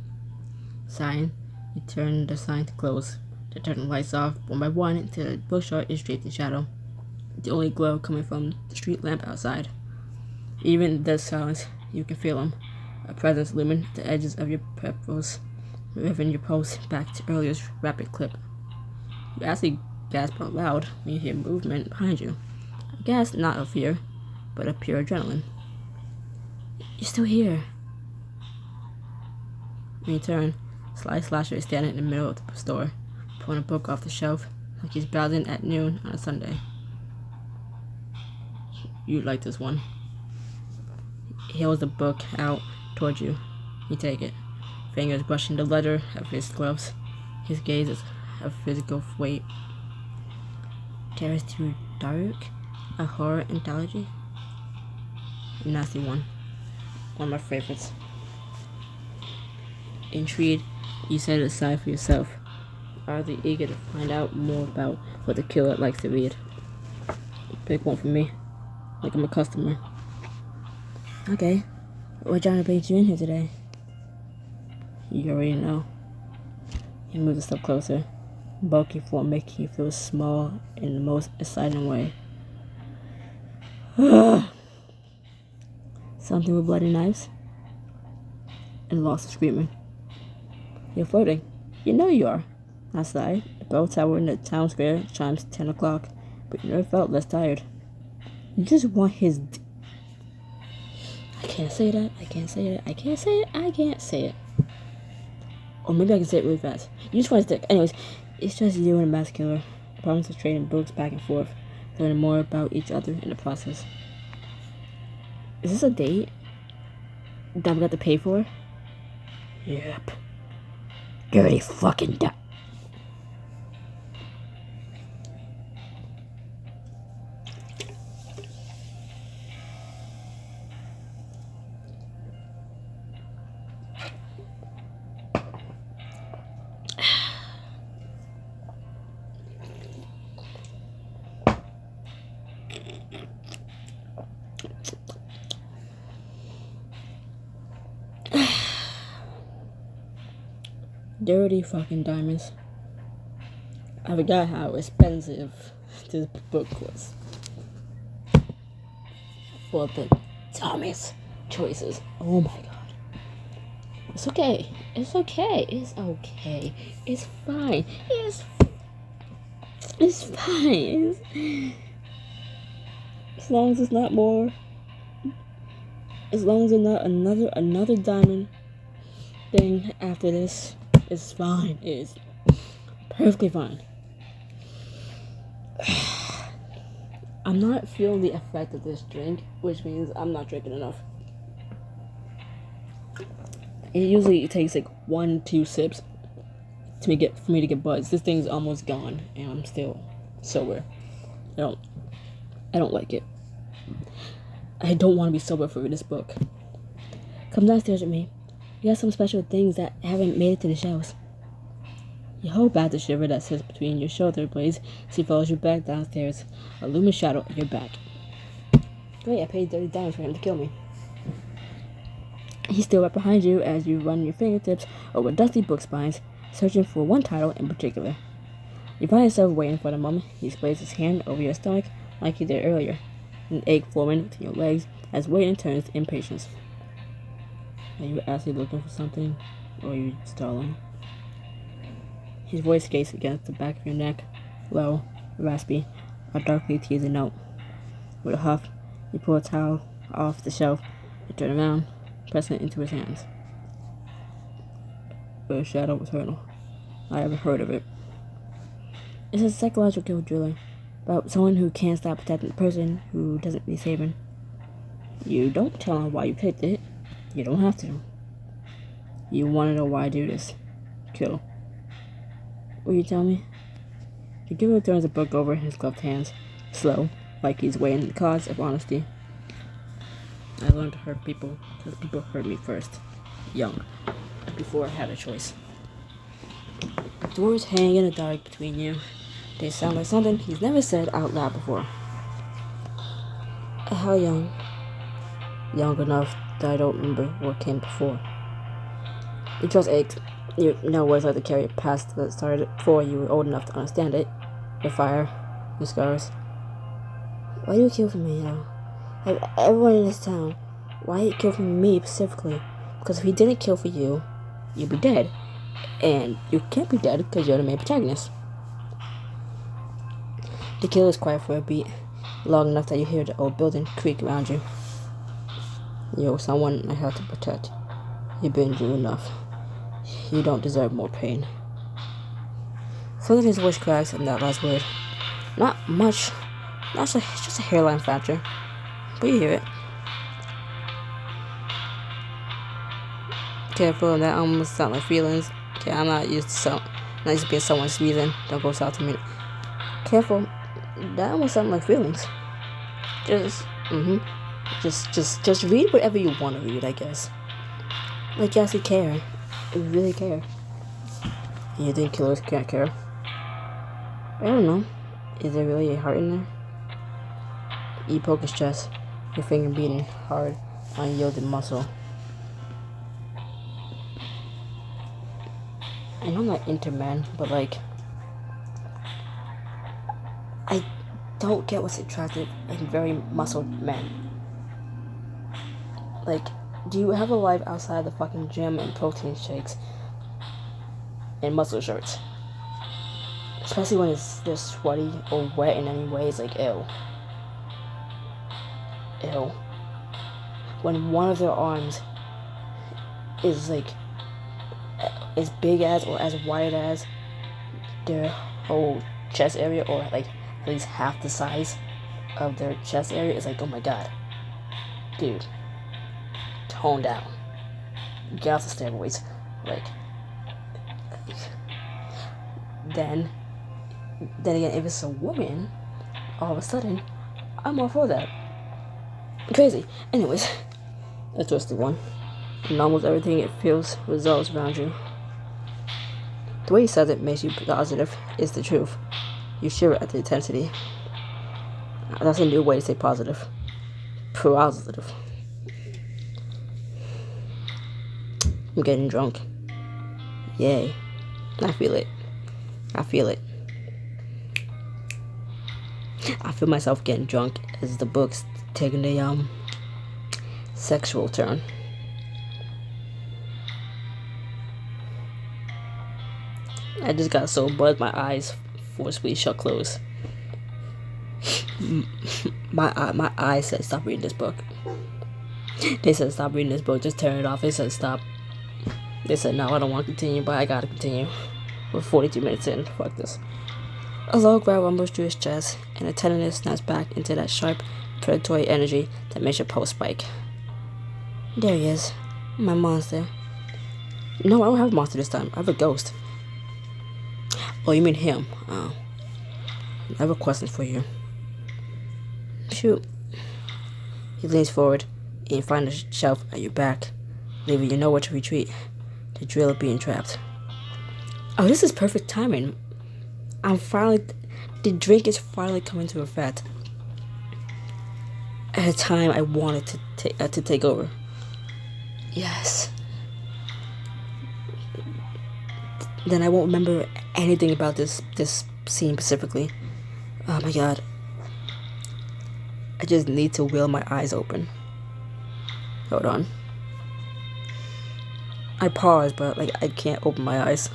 Sighing, you turn the sign to close. They turn the lights off one by one until the bookshop is draped in shadow, the only glow coming from the street lamp outside. Even in the silence, you can feel him, a presence looming at the edges of your peripherals, moving your pulse back to earlier rapid clip. You actually gasp out loud when you hear movement behind you. A gasp not of fear, but of pure adrenaline. You're still here. When you turn, Sly Slasher is standing in the middle of the store, pulling a book off the shelf like he's browsing at noon on a Sunday. You like this one. He holds the book out towards you. You take it, fingers brushing the leather of his gloves. His gaze is of physical weight. Terrace Too Dark? A horror anthology? A nasty one. One of my favorites. Intrigued, you set it aside for yourself, hardly eager to find out more about what the killer likes to read. Pick one for me, like I'm a customer. Okay, what genre brings you in here today? You already know. He moves a step closer, bulky form making you feel small in the most exciting way. Something with bloody knives? And lost screaming. You're flirting. You know you are. Outside, the bell tower in the town square chimes 10 o'clock, but you never felt less tired. You just want his I can't say that, I can't say it, I can't say it, I can't say it. Or maybe I can say it really fast. You just want his dick. Anyways, it's just you and a mass killer. The promise of trading books back and forth, learning more about each other in the process. Is this a date that we got to pay for? Yep. Dirty fucking duck. Dirty fucking diamonds. I forgot how expensive this book was. For the dumbest choices. Oh my god. It's okay. It's okay. It's okay. It's fine. It's fine. As long as it's not more. As long as it's not another diamond thing after this. It's fine. It's perfectly fine. I'm not feeling the effect of this drink, which means I'm not drinking enough. It usually takes like 1-2 sips for me to get buzzed. This thing's almost gone, and I'm still sober. I don't like it. I don't want to be sober for this book. Come downstairs with me. You got some special things that haven't made it to the shelves. You hold back the shiver that sits between your shoulder blades as he follows you back downstairs, a looming shadow at your back. Great, I paid $30 for him to kill me. He's still right behind you as you run your fingertips over dusty book spines, searching for one title in particular. You find yourself waiting for the moment he displays his hand over your stomach like he did earlier, an ache forming within your legs as waiting turns to impatience. Are you actually looking for something, or are you stalling? His voice skates against the back of your neck, low, raspy, a darkly teasing note. With a huff, you pull a towel off the shelf and turn around, pressing it into his hands. or Shadow Eternal. I haven't heard of it. It's a psychological thriller about someone who can't stop protecting the person who doesn't need saving. You don't tell them why you picked it. You don't have to. You want to know why I do this. Kill. Will you tell me? The giver turns the book over in his gloved hands, slow, like he's weighing the cards of honesty. I learned to hurt people because people hurt me first, young, before I had a choice. The words hang in the dark between you. They sound like something he's never said out loud before. How young? Young enough that I don't remember what came before. Your chest ached. You know what it's like to carry a past that started before you were old enough to understand it. Your fire, your scars. Why do you kill for me, though? Everyone in this town, why you kill for me specifically? Because if he didn't kill for you, you'd be dead. And you can't be dead because you're the main protagonist. The kill is quiet for a beat, long enough that you hear the old building creak around you. You're someone I have to protect. You've been through enough. You don't deserve more pain. Suddenly his voice cracks in that last word. Not much. It's just a hairline fracture. But you hear it. Careful, that almost sounds like feelings. Okay, I'm not used to being someone's reason. Don't go south to me. Careful, that almost sounds like feelings. Just read whatever you want to read, I guess. Like, you actually care. You really care. And you think killers can't care? I don't know. Is there really a heart in there? You poke his chest, your finger beating hard on yielded muscle. I know I'm not into men, but like, I don't get what's attractive in very muscled men. Like, do you have a life outside the fucking gym and protein shakes and muscle shirts? Especially when they're sweaty or wet in any way, it's like, ew. Ew. When one of their arms is like as big as or as wide as their whole chest area, or like at least half the size of their chest area, it's like, oh my god. Dude. Tone down. Get off the steroids. Like, then again, if it's a woman, all of a sudden, I'm all for that. Crazy. Anyways, a twisted one. And almost everything it feels resolves around you. The way he says it makes you positive is the truth. You shiver at the intensity. That's a new way to say positive. Positive. I'm getting drunk. Yay. I feel it. I feel myself getting drunk as the book's taking a sexual turn. I just got so buzzed my eyes forcefully shut closed. My eyes said stop reading this book. They said stop reading this book, just turn it off. They said stop. They said no, I don't want to continue, but I gotta continue. We're 42 minutes in. Fuck this. A low growl rumbles through his chest, and a tenderness snaps back into that sharp, predatory energy that makes your pulse spike. There he is. My monster. No, I don't have a monster this time. I have a ghost. Oh, you mean him? Oh. I have a question for you. Shoot. He leans forward, and you find a shelf at your back, leaving you nowhere to retreat. The drill of being trapped. Oh, this is perfect timing. The drink is finally coming to effect. At a time I wanted to take over. Yes. Then I won't remember anything about this scene specifically. Oh my god. I just need to will my eyes open. Hold on. I pause, but like I can't open my eyes.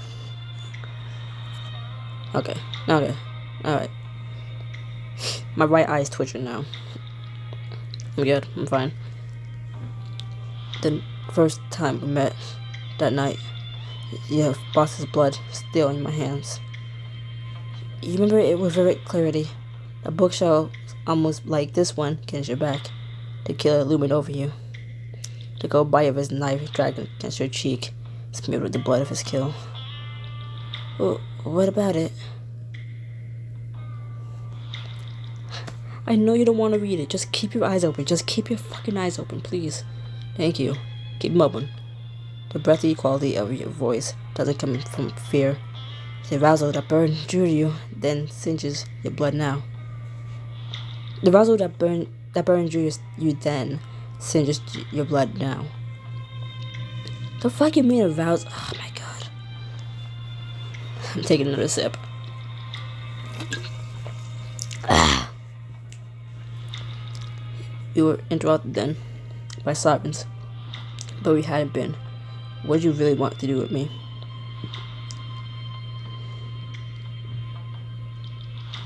Okay. Alright. My right eye is twitching now. I'm good. I'm fine. The first time we met that night, Your boss's blood still in my hands. You remember it with vivid clarity. A bookshelf almost like this one against your back. The killer looming over you. The gold bite of his knife dragged against your cheek, smeared with the blood of his kill. Well, what about it? I know you don't want to read it. Just keep your eyes open. Just keep your fucking eyes open, please. Thank you. Keep them open. The breathy quality of your voice doesn't come from fear. The arousal that burned drew you, then singes your blood now. The arousal that burned drew you then singes your blood now. The fuck you mean arousal? Oh my god. I'm taking another sip. We were interrupted then by sirens, but we hadn't been. What did you really want to do with me?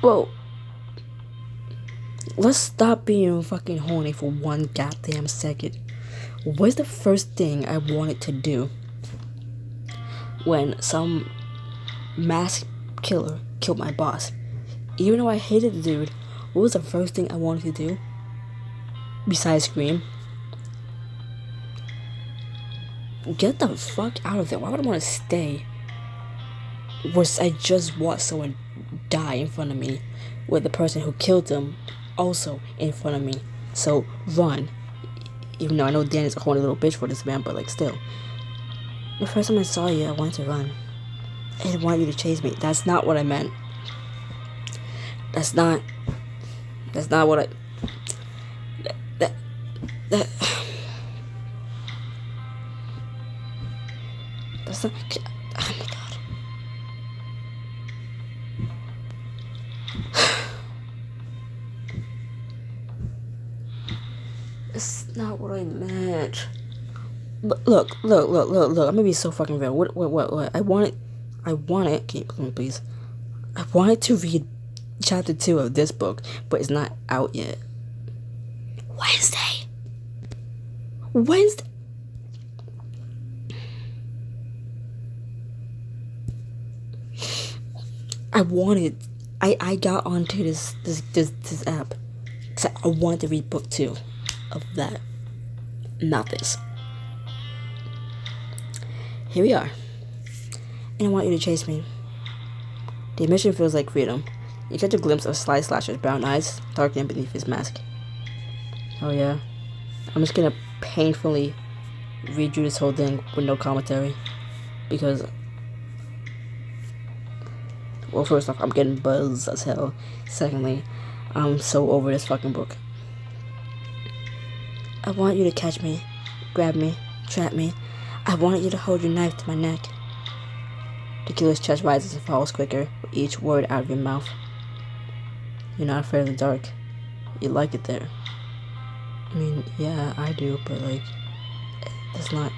Whoa. Let's stop being fucking horny for one goddamn second. What's the first thing I wanted to do when some masked killer killed my boss? Even though I hated the dude, what was the first thing I wanted to do? Besides scream. Get the fuck out of there. Why would I want to stay? Was I just watched someone die in front of me with the person who killed them also in front of me? So run. Even though I know Dan is a horny little bitch for this man, but like still. The first time I saw you, I wanted to run. I didn't want you to chase me. That's not what I meant. That's not what I... That's not... Oh my god. It's not what I meant. Look. I'm gonna be so fucking real. What? I want it. Can you please? I wanted to read chapter 2 of this book, but it's not out yet. Wednesday. I got onto this app because I wanted to read book 2 of that, not this. Here we are, and I want you to chase me. The mission feels like freedom. You catch a glimpse of Sly Slasher's brown eyes darkening beneath his mask. Oh yeah, I'm just gonna painfully read you this whole thing with no commentary, because, well, first off, I'm getting buzzed as hell. Secondly, I'm so over this fucking book. I want you to catch me, grab me, trap me. I want you to hold your knife to my neck. The killer's chest rises and falls quicker with each word out of your mouth. You're not afraid of the dark. You like it there. I mean, yeah, I do, but like, it's not...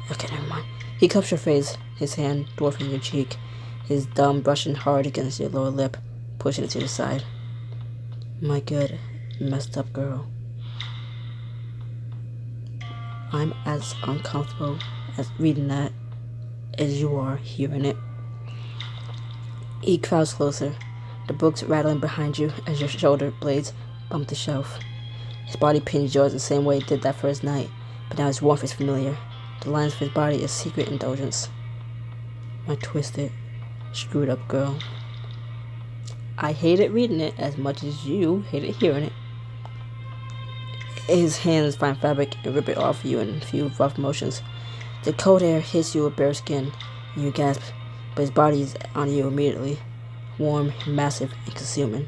Okay, never mind. He cups your face, his hand dwarfing your cheek, his thumb brushing hard against your lower lip, pushing it to the side. My good, messed up girl. I'm as uncomfortable as reading that as you are hearing it. He crowds closer, the books rattling behind you as your shoulder blades bump the shelf. His body pins yours the same way it did that first night, but now his warmth is familiar. The lines of his body is secret indulgence. My twisted, screwed up girl. I hated reading it as much as you hated hearing it. His hands find fabric and rip it off you in a few rough motions. The cold air hits you with bare skin, and you gasp, but his body is on you immediately, warm, massive, and consuming.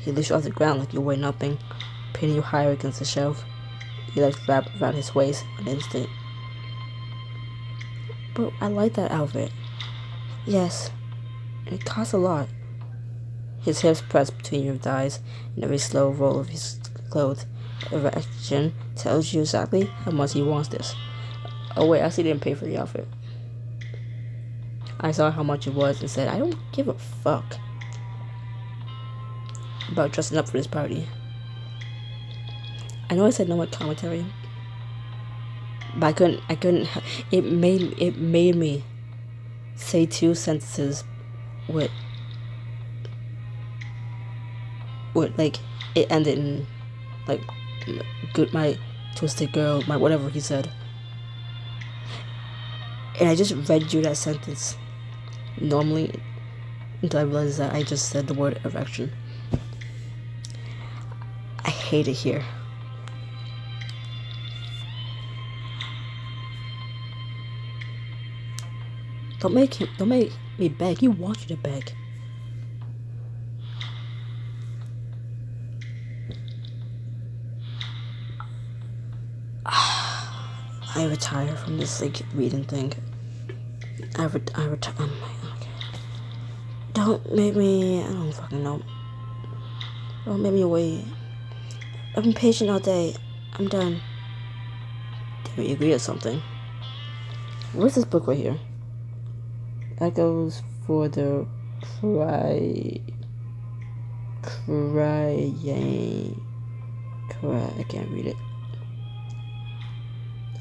He lifts you off the ground like you weigh nothing, pinning you higher against the shelf. Your legs wrap around his waist for an instant. But I like that outfit. Yes, and it costs a lot. His hips press between your thighs, and every slow roll of his clothes erection tells you exactly how much he wants this. Oh wait, I actually didn't pay for the outfit. I saw how much it was and said, I don't give a fuck about dressing up for this party. I know I said no more commentary, But I couldn't, it made me say two sentences with like, it ended in, like, good, my twisted girl, my whatever he said. And I just read you that sentence normally until I realized that I just said the word erection. I hate it here. Don't make me beg. He wants you to beg. I retire from this, like, reading thing. I retire. Oh my, okay. Don't make me, I don't fucking know. Don't make me wait. I've been patient all day. I'm done. Did we agree on something? Where's this book right here? Echoes for the I can't read it.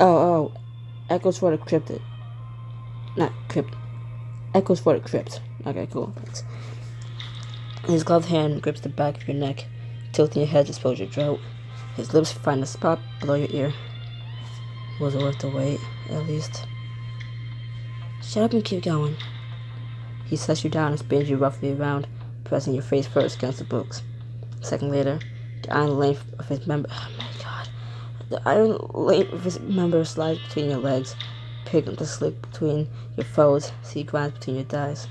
Oh, Echoes for the Cryptid. Not Crypt. Echoes for the Crypt. Okay, cool. Thanks. His gloved hand grips the back of your neck, tilting your head to expose your throat. His lips find a spot below your ear. Was it worth the wait, at least? Shut up and keep going. He sets you down and spins you roughly around, pressing your face first against the books. A second later, the iron length of his member... Oh my god. The iron length of his member slides between your legs, picking up the slick between your folds, so he grinds between your thighs.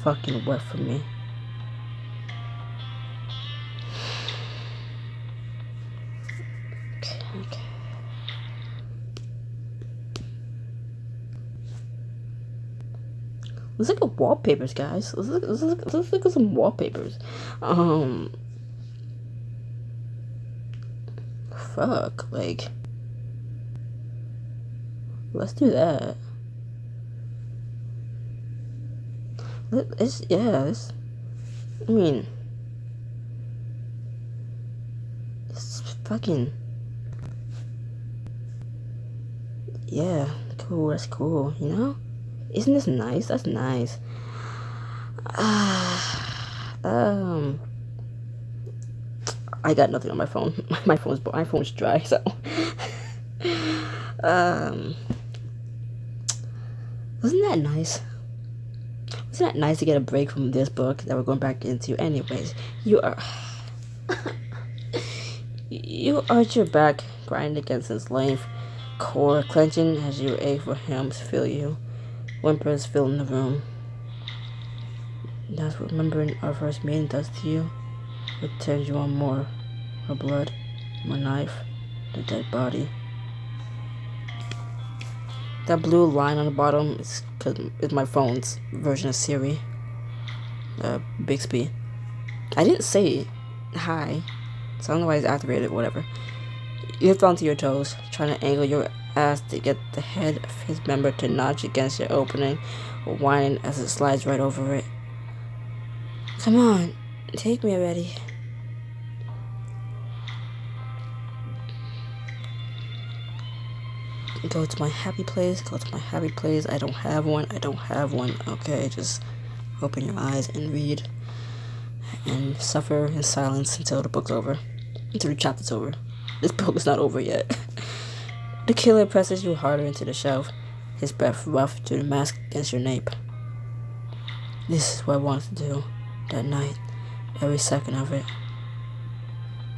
Fucking wet for me. Okay. Let's look at wallpapers, guys. Let's look at some wallpapers. Fuck, like, let's do that. I mean, it's fucking, yeah, cool, that's cool, you know? Isn't this nice? That's nice. I got nothing on my phone. My phone's dry, so. Wasn't that nice? Wasn't that nice to get a break from this book that we're going back into? Anyways, you arch your back, grinding against his length, core clenching as you ache for him to feel you. Whimpers fill in the room. That's what remembering our first meeting does to you. It turns you on more blood, more knife, the dead body. That blue line on the bottom is because it's my phone's version of Siri. Bixby. I didn't say hi, so I don't know why it's activated, whatever. You lift onto your toes, trying to angle your ass to get the head of his member to notch against your opening, whining as it slides right over it. Come on, take me already. Go to my happy place, I don't have one, okay, just open your eyes and read, and suffer in silence until the book's over, until the chapter's over. This book is not over yet. The killer presses you harder into the shelf, his breath rough to the mask against your nape. This is what I wanted to do, that night, every second of it.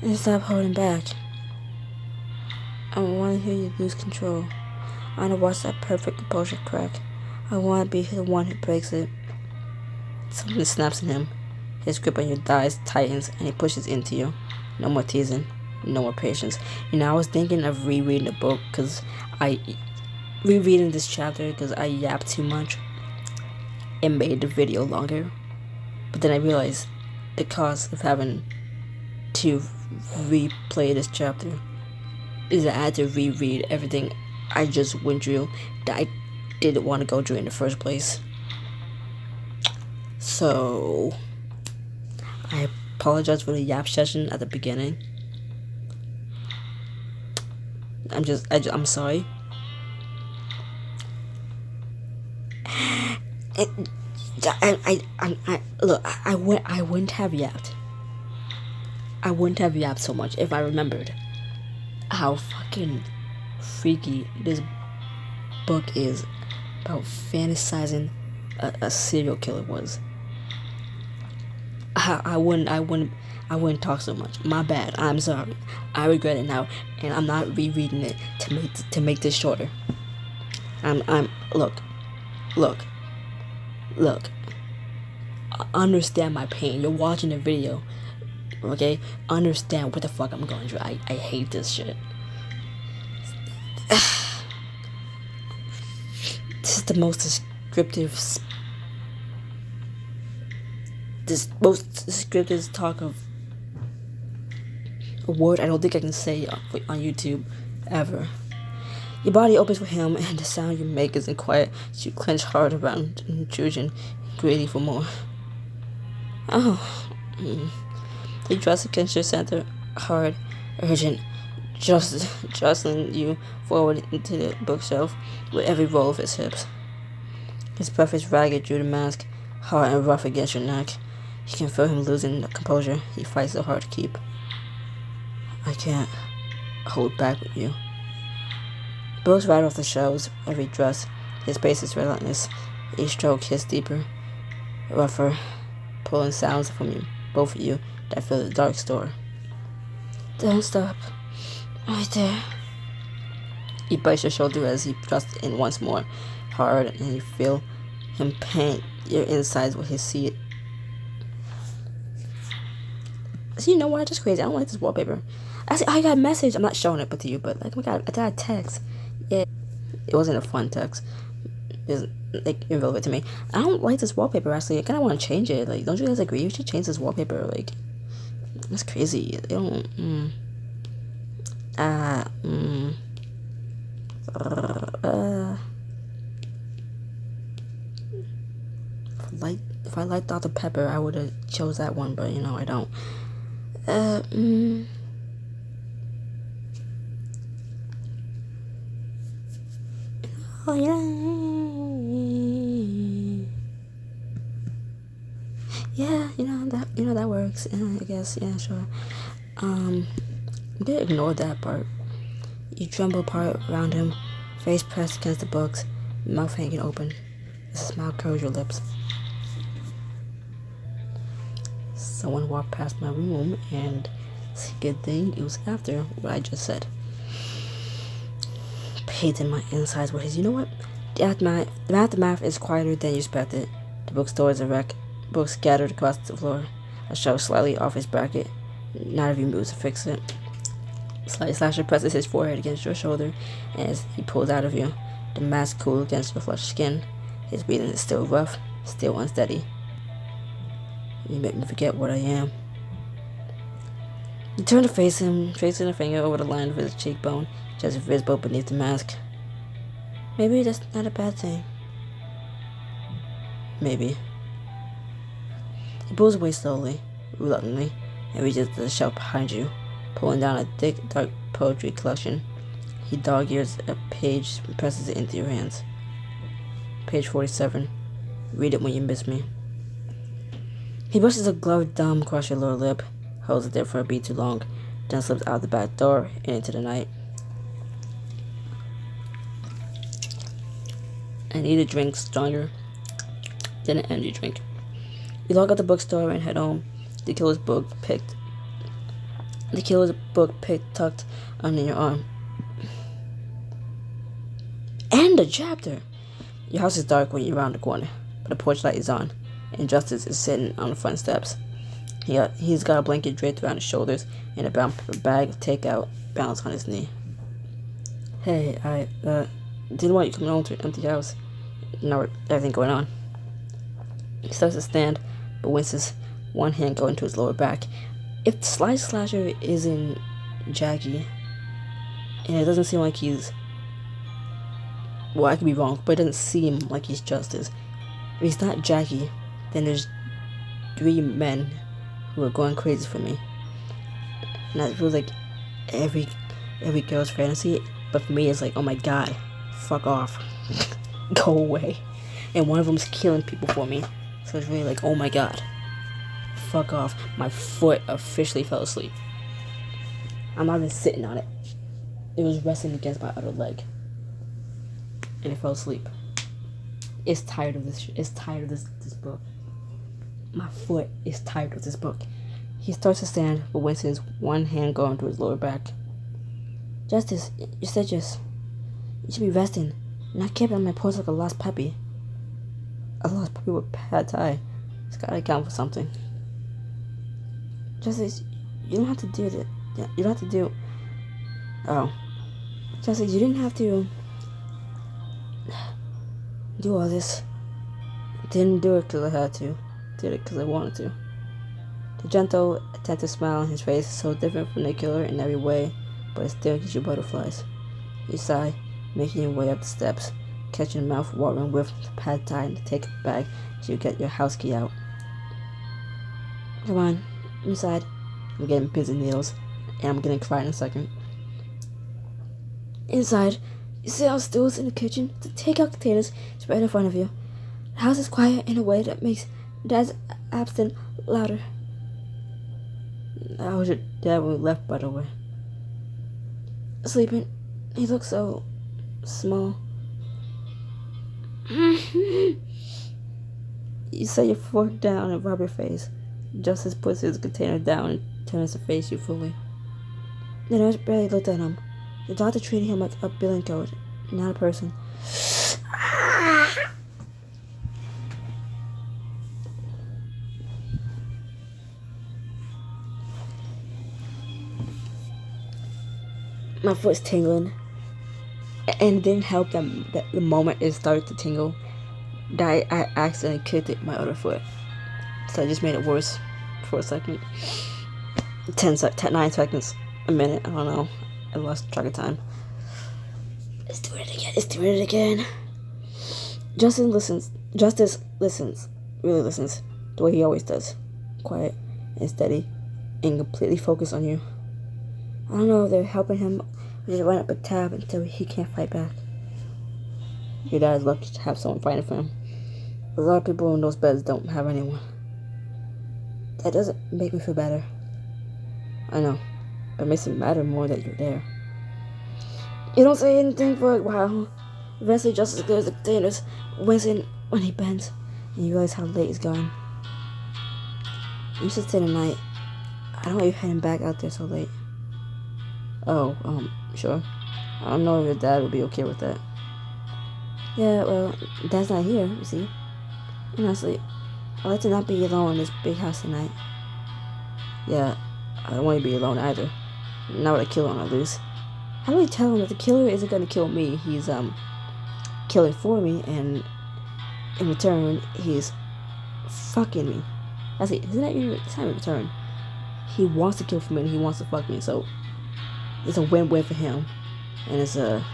And stop holding back. I want to hear you lose control. I want to watch that perfect composure crack. I want to be the one who breaks it. Something snaps in him. His grip on your thighs tightens and he pushes into you. No more teasing. No more patience. You know, I was thinking of rereading the book rereading this chapter because I yapped too much and made the video longer. But then I realized the cost of having to replay this chapter is that I had to reread everything I just went through that I didn't want to go through in the first place. So I apologize for the yap session at the beginning. I'm sorry. Look, I wouldn't have yapped. I wouldn't have yapped so much if I remembered how fucking freaky this book is about fantasizing a serial killer was. I wouldn't talk so much. My bad. I'm sorry. I regret it now, and I'm not rereading it to make this shorter. Look. Understand my pain. You're watching the video, okay? Understand what the fuck I'm going through. I hate this shit. This is the most descriptive talk of a word I don't think I can say on YouTube ever. Your body opens for him, and the sound you make isn't quiet. You clench hard around intrusion, greedy for more. He draws against your center, hard, urgent, jostling you forward into the bookshelf with every roll of his hips. His breath is ragged through the mask, hard and rough against your neck. You can feel him losing the composure he fights so hard to keep. I can't hold back with you. Books right off the shelves, every dress. His pace is relentless. Each stroke hits deeper, rougher, pulling sounds from you, both of you, that fill the dark store. Don't stop. Right there. He bites your shoulder as he thrusts in once more, hard, and you feel him paint your insides with his seat. So you know what? Just crazy. I don't like this wallpaper. I got a message. I'm not showing it to you, but like, oh my god, I got a text. Yeah, it wasn't a fun text. It was like irrelevant to me. I don't like this wallpaper. Actually, I kind of want to change it. Like, don't you guys agree? We should change this wallpaper. Like, it's crazy. They don't. If I liked Dr. Pepper, I would have chose that one, but you know, I don't. Oh yeah. Yeah, that works. Yeah, I guess. Yeah, sure. I'm gonna ignore that part. You tremble part around him, face pressed against the books, mouth hanging open. A smile curls your lips. Someone walked past my room, and it's a good thing it was after what I just said. Pains in my insides with his. You know what? The aftermath is quieter than you expected. The bookstore is a wreck. Books scattered across the floor. A shelf slightly off his bracket. Neither of you moves to fix it. Slight Slasher presses his forehead against your shoulder, and as he pulls out of you, the mask cools against your flushed skin. His breathing is still rough, still unsteady. You make me forget what I am. You turn to face him, tracing a finger over the line of his cheekbone, just visible beneath the mask. Maybe that's not a bad thing. Maybe. He pulls away slowly, reluctantly, and reaches to the shelf behind you, pulling down a thick, dark poetry collection. He dog-ears a page and presses it into your hands. Page 47. Read it when you miss me. He brushes a gloved thumb across your lower lip, holds it there for a beat too long, then slips out the back door and into the night. I need a drink stronger than an energy drink. You log out the bookstore and head home. The killer's book tucked under your arm. End the chapter! Your house is dark when you round the corner, but the porch light is on, and Justice is sitting on the front steps. He's got a blanket draped around his shoulders, and a brown paper bag of takeout balanced on his knee. Hey, I didn't want you coming home to an empty house. You know everything going on. He starts to stand, but winces, one hand going to his lower back. If Sly Slasher isn't Jackie, and it doesn't seem like he's... Well, I could be wrong, but it doesn't seem like he's Justice. If he's not Jackie, then there's 3 men who are going crazy for me. And that feels like every girl's fantasy, but for me it's like, oh my god, fuck off. Go away. And one of them's killing people for me. So it's really like, oh my god, fuck off. My foot officially fell asleep. I'm not even sitting on it. It was resting against my other leg. And it fell asleep. It's tired of this. It's tired of this book. My foot is tired of this book. He starts to stand, but Winston's one hand going to his lower back. Justice, you said just. You should be resting, not keeping on my post like a lost puppy. A lost puppy with pad thai. It's gotta count for something. Justice, you don't have to do that. You don't have to do. Oh. Justice, you didn't have to do all this. Didn't do it because I had to. Did it because I wanted to. The gentle, attentive smile on his face is so different from the killer in every way, but it still gives you butterflies. You sigh, making your way up the steps, catching a mouth-watering whiff of the pad thai and take a bag as you get your house key out. Come on, inside. I'm getting pins and needles, and I'm getting quiet in a second. Inside, you sit on stools in the kitchen, the takeout containers spread in front of you. The house is quiet in a way that makes Dad's absence louder. How was your dad when we left, by the way? Sleeping. He looks so small. You set your fork down and rub your face. Justice puts his container down and turns to face you fully. The nurse barely looked at him. The doctor treated him like a billing code, not a person. My foot's tingling, and it didn't help that the moment it started to tingle, that I accidentally kicked my other foot. So I just made it worse for a second. 9 seconds, a minute, I don't know. I lost track of time. Let's do it again. Justice listens, really listens, the way he always does. Quiet and steady and completely focused on you. I don't know if they're helping him or just run up a tab until he can't fight back. Your dad is lucky to have someone fighting for him. A lot of people in those beds don't have anyone. That doesn't make me feel better. I know, but it makes it matter more that you're there. You don't say anything for a while. Eventually, Justice clears the containers, Winston when he bends, and you realize how late it's gone. You should stay tonight. I don't want you heading back out there so late. Oh, sure. I don't know if your dad would be okay with that. Yeah, well, Dad's not here, you see. Honestly, I'd like to not be alone in this big house tonight. Yeah, I don't want you to be alone either. Not with a killer on our loose. How do we tell him that the killer isn't going to kill me? He's, killing for me, and in return, he's fucking me. That's it. Isn't that your... It's not in return. He wants to kill for me, and he wants to fuck me, so... It's a win-win for him. And it's I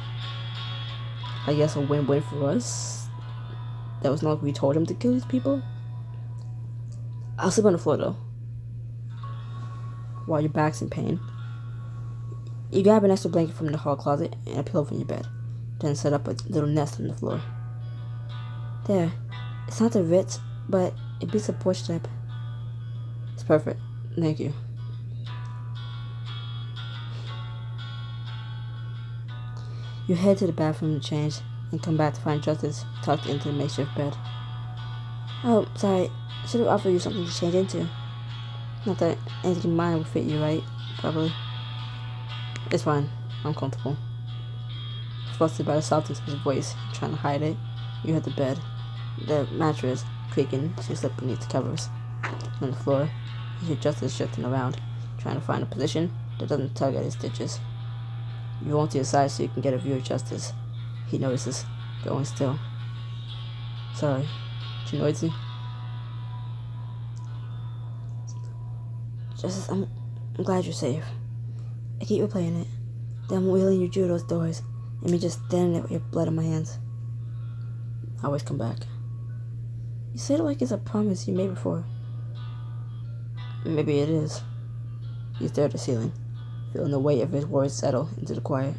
guess a win-win for us. That was not like we told him to kill these people. I'll sleep on the floor though. While your back's in pain. You grab an extra blanket from the hall closet and a pillow from your bed. Then set up a little nest on the floor. There. It's not the Ritz, but it beats a porch step. It's perfect. Thank you. You head to the bathroom to change, and come back to find Justice tucked into the makeshift bed. Oh, sorry. I should have offered you something to change into. Not that anything in mine would fit you, right? Probably. It's fine. I'm comfortable. Flustered by the softness of his voice, trying to hide it, you hit the bed. The mattress creaking, she slipped beneath the covers. On the floor, you hear Justice shifting around, trying to find a position that doesn't tug at his stitches. You roll to your side so you can get a view of Justice. He notices, going still. Sorry, too noisy? Justice, I'm glad you're safe. I keep replaying it. Them wheeling you through those doors, and me just standing there with your blood on my hands. I always come back. You said it like it's a promise you made before. Maybe it is. He stared at the ceiling, feeling the weight of his words settle into the quiet.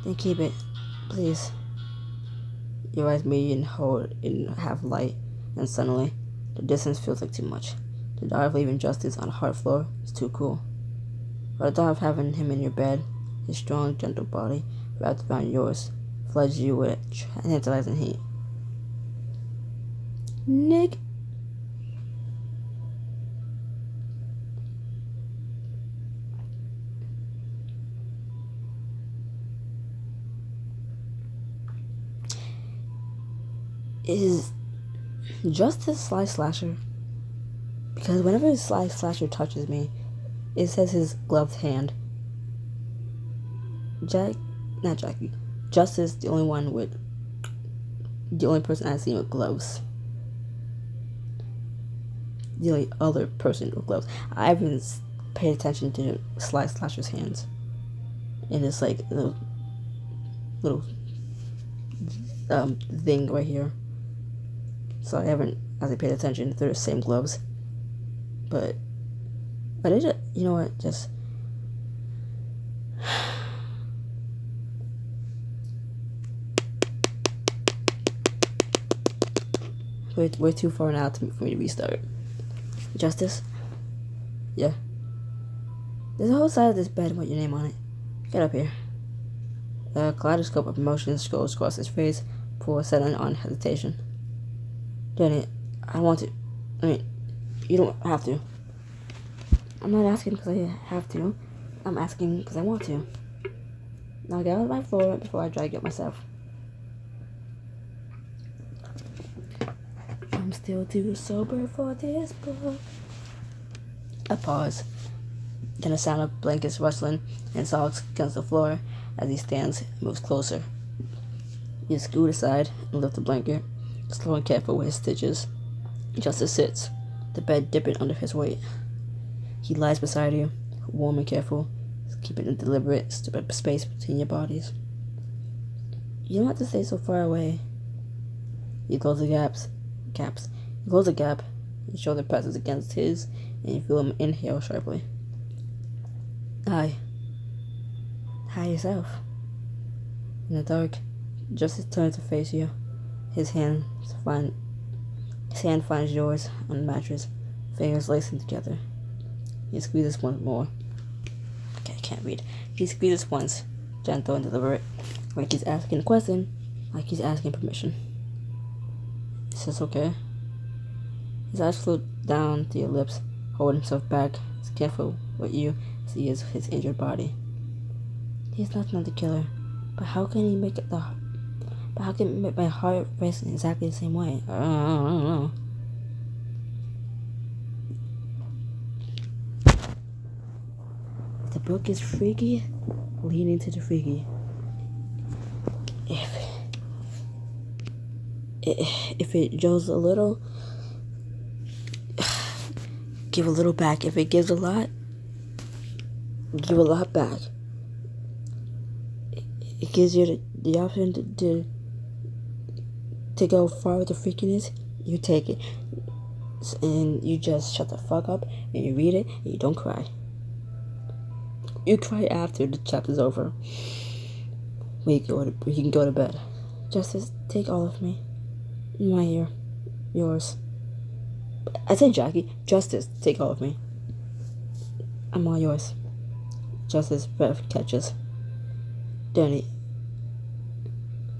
Then keep it, please. Your eyes meet and hold in half light, and suddenly, the distance feels like too much. The thought of leaving Justice on a hard floor is too cool. Or the thought of having him in your bed, his strong, gentle body wrapped around yours, floods you with tantalizing heat. Nick. Is Justice Sly Slasher? Because whenever Sly Slasher touches me, it says his gloved hand. Justice, the only person I've seen with gloves. The only other person with gloves. I haven't paid attention to Sly Slasher's hands. And it's like a little thing right here. So I haven't actually paid attention if they're the same gloves. But I did, you know what, just we're too far now for me to restart. Justice? Yeah. There's a whole side of this bed with your name on it. Get up here. A kaleidoscope of emotions goes across his face before settling on hesitation. Danny, I want to. I mean, you don't have to. I'm not asking because I have to. I'm asking because I want to. Now get out of my floor before I try to get myself. I'm still too sober for this book. A pause. Then a sound of blankets rustling and socks against the floor as he stands and moves closer. You scoot aside and lift the blanket, slow and careful with his stitches. Justice sits, the bed dipping under his weight. He lies beside you, warm and careful, keeping a deliberate space between your bodies. You don't have to stay so far away. You close the gaps. You close the gap, your shoulder presses against his, and you feel him inhale sharply. Hi. Hi yourself. In the dark, Justice turns to face you. His hand finds yours on the mattress, fingers lacing together. He squeezes once more. Okay, I can't read. He squeezes once, gentle and deliberate, like he's asking a question, like he's asking permission. Is this okay? His eyes float down to your lips, holding himself back, as careful with you as he is his injured body. He's not another killer, but how can he make my heart race in exactly the same way? I don't know. The book is freaky, leaning to the freaky. If it goes a little, give a little back. If it gives a lot, give a lot back. It gives you the option to go far with the freakiness. You take it, and you just shut the fuck up and you read it and you don't cry. You cry after the chapter's over. We can go to bed. Justice, take all of me. My ear. Yours. I said Jackie. Justice, take all of me. I'm all yours. Justice breath catches. Danny.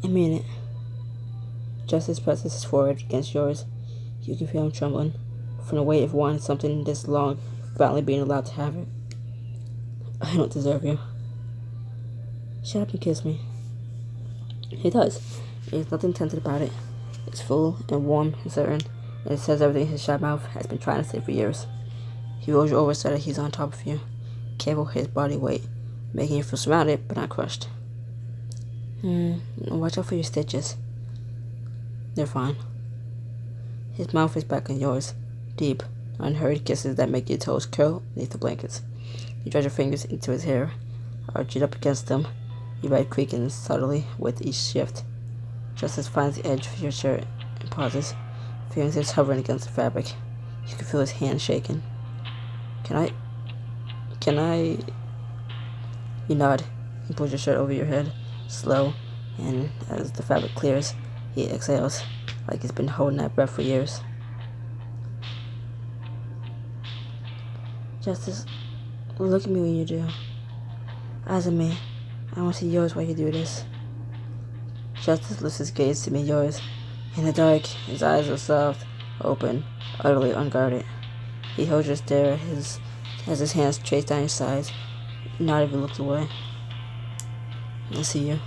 I mean it. Justice presses his forehead against yours. You can feel him trembling from the weight of wanting something this long, finally being allowed to have it. I don't deserve you. Shut up and kiss me. He does. There's nothing tented about it. It's full and warm and certain, and it says everything his shy mouth has been trying to say for years. He rolls you over so that he's on top of you, careful with his body weight, making you feel surrounded but not crushed. Watch out for your stitches. They're fine. His mouth is back on yours, deep, unhurried kisses that make your toes curl beneath the blankets. You drag your fingers into his hair, arch it up against them, your right creaking subtly with each shift. Justice finds the edge of your shirt and pauses, fingertips hovering against the fabric. You can feel his hand shaking. Can I? You nod. He pulls your shirt over your head, slow, and as the fabric clears, he exhales, like he's been holding that breath for years. Justice, look at me when you do. Eyes on me. I want to see yours while you do this. Justice lifts his gaze to meet yours. In the dark, his eyes are soft, open, utterly unguarded. He holds your stare as his hands trace down your sides, not even looks away. I see you.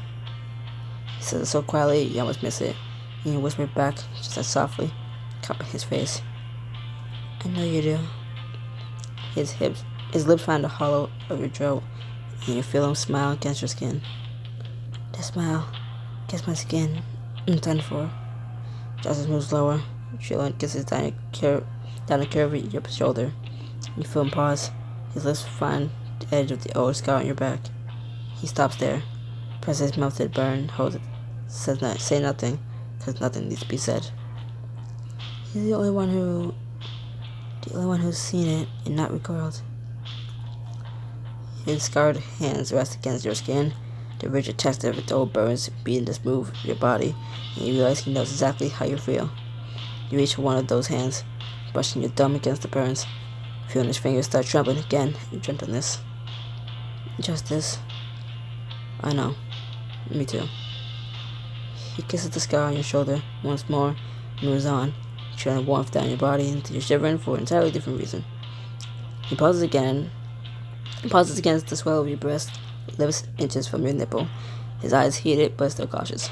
He says it so quietly you almost miss it. And you whisper back just as softly, cupping his face. I know you do. His lips find the hollow of your throat, and you feel him smile against your skin. That smile against my skin, done for. Justice moves lower, Ch1 kisses down the curve of your shoulder. You feel him pause. His lips find the edge of the old scar on your back. He stops there, presses his mouth to the burn, holds it, say nothing, because nothing needs to be said. He's the only one who's seen it and not recoiled. His scarred hands rest against your skin, the rigid texture of its old burns beating to smooth your body, and you realize he knows exactly how you feel. You reach for one of those hands, brushing your thumb against the burns, feeling his fingers start trembling again in gentleness. Justice. I know. Me too. He kisses the scar on your shoulder once more, moves on, trailing warmth down your body until you're shivering for an entirely different reason. He pauses against the swell of your breast, lips inches from your nipple, his eyes heated but still cautious.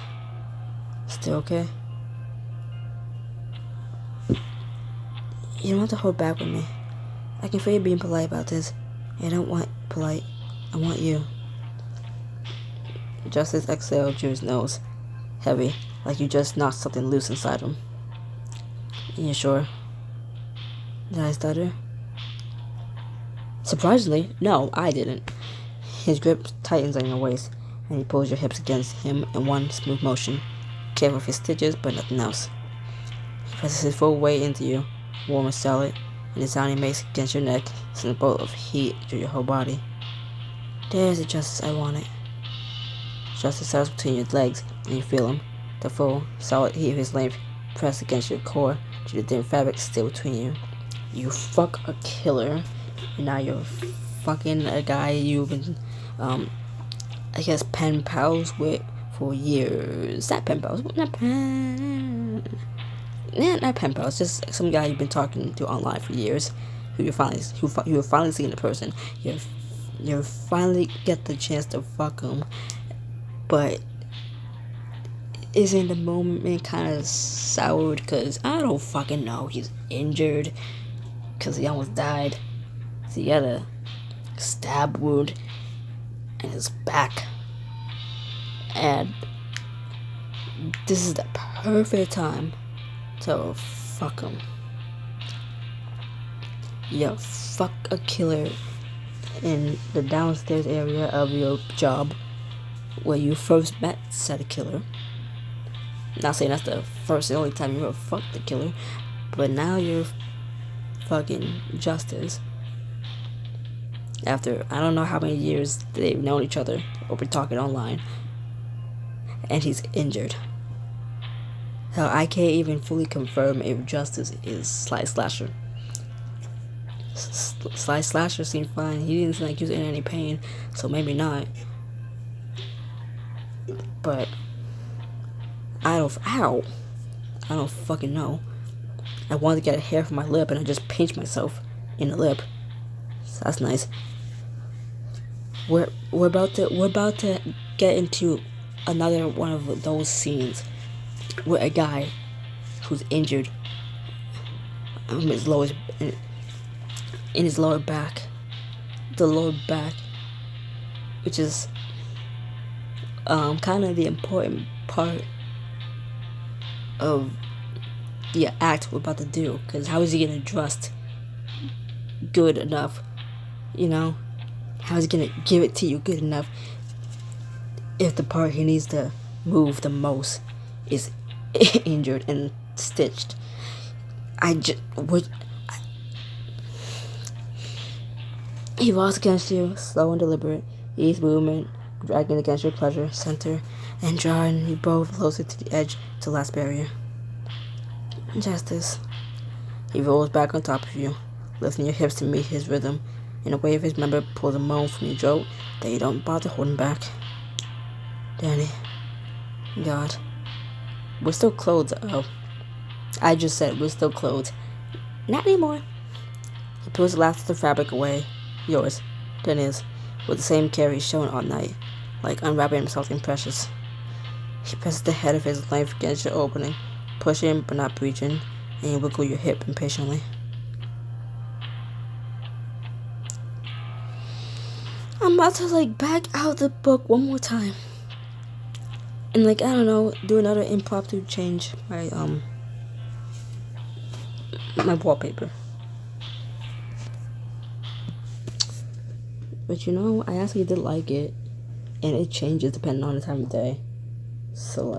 Still okay? You don't have to hold back with me. I can feel you being polite about this. I don't want polite. I want you. Justice exhaled through his nose, heavy, like you just knocked something loose inside him. You sure? Did I stutter? Surprisingly, no, I didn't. His grip tightens on your waist, and he pulls your hips against him in one smooth motion, careful of his stitches but nothing else. He presses his full weight into you, warm and solid, and the sound he makes against your neck sends a bolt of heat through your whole body. There's the justice I wanted. Justice settles between your legs, and you feel him, the full, solid heat of his length pressed against your core to the thin fabric still between you. You fuck a killer, and now you're fucking a guy you've been, I guess, pen pals with for years. Not pen pals, not pen pals, just some guy you've been talking to online for years, who you're finally seeing in person. You finally get the chance to fuck him, but isn't the moment kind of soured because I don't fucking know, he's injured because he almost died. So he had a stab wound in his back, and this is the perfect time to fuck him. You fuck a killer in the downstairs area of your job where you first met said killer. Not saying that's the first and only time you ever fucked the killer, but now you're fucking Justice. After I don't know how many years they've known each other or been talking online, and he's injured. Hell, I can't even fully confirm if Justice is Sly Slasher. Sly Slasher seemed fine. He didn't seem like he was in any pain, so maybe not. But I don't fucking know. I wanted to get a hair from my lip, and I just pinched myself in the lip. So that's nice. We're about to get into another one of those scenes where a guy who's injured in his lower back, the lower back, which is kind of the important part of the act we're about to do, because how is he gonna dress good enough, you know? How is he gonna give it to you good enough if the part he needs to move the most is injured and stitched? He walks against you, slow and deliberate, each movement dragging against your pleasure center and drawing you both closer to the edge to the last barrier. Justice. He rolls back on top of you, lifting your hips to meet his rhythm. In a wave, his member pulls a moan from your throat that you don't bother holding back. Danny. God. We're still clothed. Oh. I just said we're still clothed. Not anymore. He pulls the last of the fabric away. Yours. Then his. With the same care he's shown all night. Like unwrapping something precious. He presses the head of his knife against your opening, pushing but not breaching, and you wiggle your hip impatiently. I'm about to back out the book one more time. And I don't know, do another impromptu change my wallpaper. But I actually did like it. And it changes depending on the time of day. So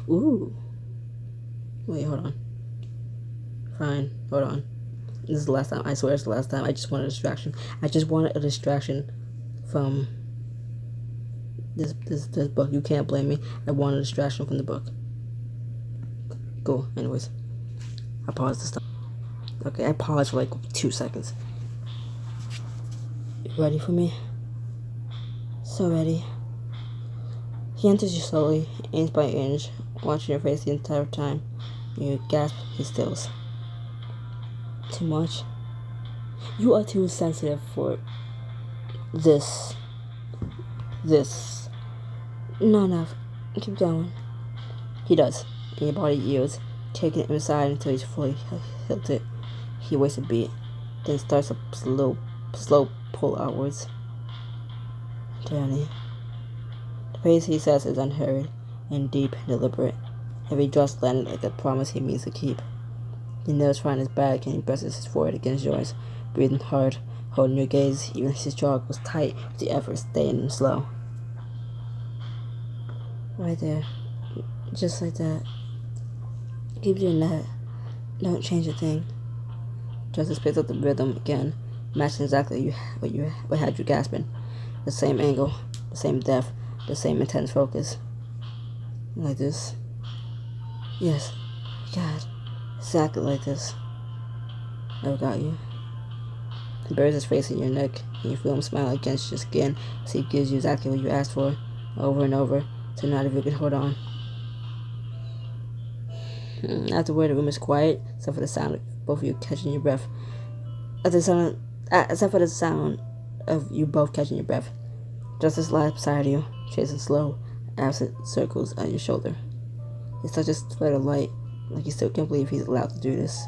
ooh. Wait, hold on. Fine, hold on. This is the last time. I swear it's the last time. I just wanted a distraction. I just wanted a distraction from this book. You can't blame me. I wanted a distraction from the book. Cool. Anyways, I paused to stop. Okay, I paused for 2 seconds. You ready for me? So ready. He enters you slowly, inch by inch, watching your face the entire time. When you gasp, he stills. Too much? You are too sensitive for this. Not enough. Keep going. He does, and your body yields, taking it inside until he's fully hilted. He waits a beat, then starts a slow pull outwards. Danny. The pace he says is unhurried and deep and deliberate. Every thrust landed like a promise he means to keep. He nails find his back and he presses his forehead against yours, breathing hard, holding your gaze, even as his jaw goes tight with the effort staying slow. Right there. Just like that. Keep doing that. Don't change a thing. Justice picks up the rhythm again, matching exactly what had you gasping. The same angle, the same depth, the same intense focus. Like this. Yes. God. Exactly like this. I've got you. He buries his face in your neck, and you feel him smile against your skin as he gives you exactly what you asked for, over and over, till not if you can hold on. Afterward, the room is quiet, except for the sound of both of you catching your breath. Except for the sound of you both catching your breath. Justice lies beside you, chasing slow, absent circles on your shoulder. He touches a thread of light, like he still can't believe he's allowed to do this.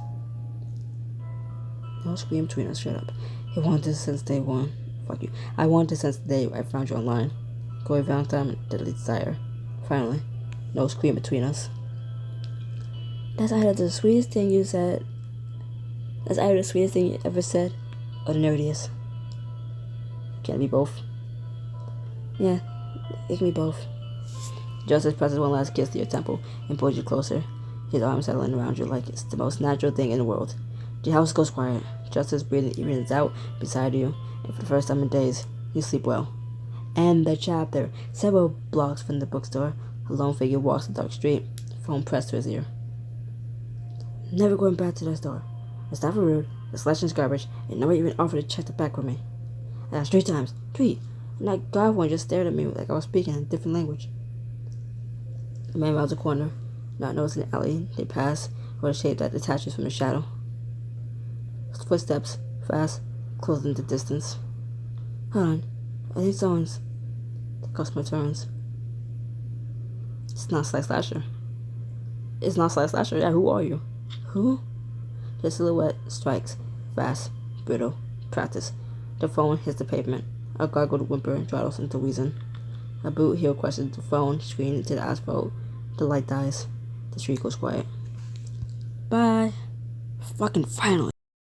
Don't scream between us, shut up. He wanted this since day one. Fuck you. I wanted this since the day I found you online. Corey Valentine and Deadly Desire. Finally, no scream between us. That's either the sweetest thing you said. That's either the sweetest thing you ever said, or the nerdiest. Can it be both? Yeah, it can be both. Justice presses one last kiss to your temple and pulls you closer, his arms settling around you like it's the most natural thing in the world. The house goes quiet. Justice breathing evens out beside you, and for the first time in days, you sleep well. And the chapter. Several blocks from the bookstore, a lone figure walks the dark street, phone pressed to his ear. Never going back to that store. It's not for rude. The selection's garbage, and nobody even offered to check the back for me. I asked 3 times. 3. And that godone just stared at me like I was speaking a different language. The man rounds a corner, not noticing the alley they pass, or the shape that detaches from the shadow. Footsteps, fast, closing the distance. Hold on. I think someone's... The customer turns. It's not Slasher. It's not Slasher. Yeah, who are you? Who? The silhouette strikes, fast, brittle, practice. The phone hits the pavement. A gargled whimper drattles into wheezing. A boot heel questions the phone, screaming into the asphalt. The light dies. The street goes quiet. Bye. Fucking finally.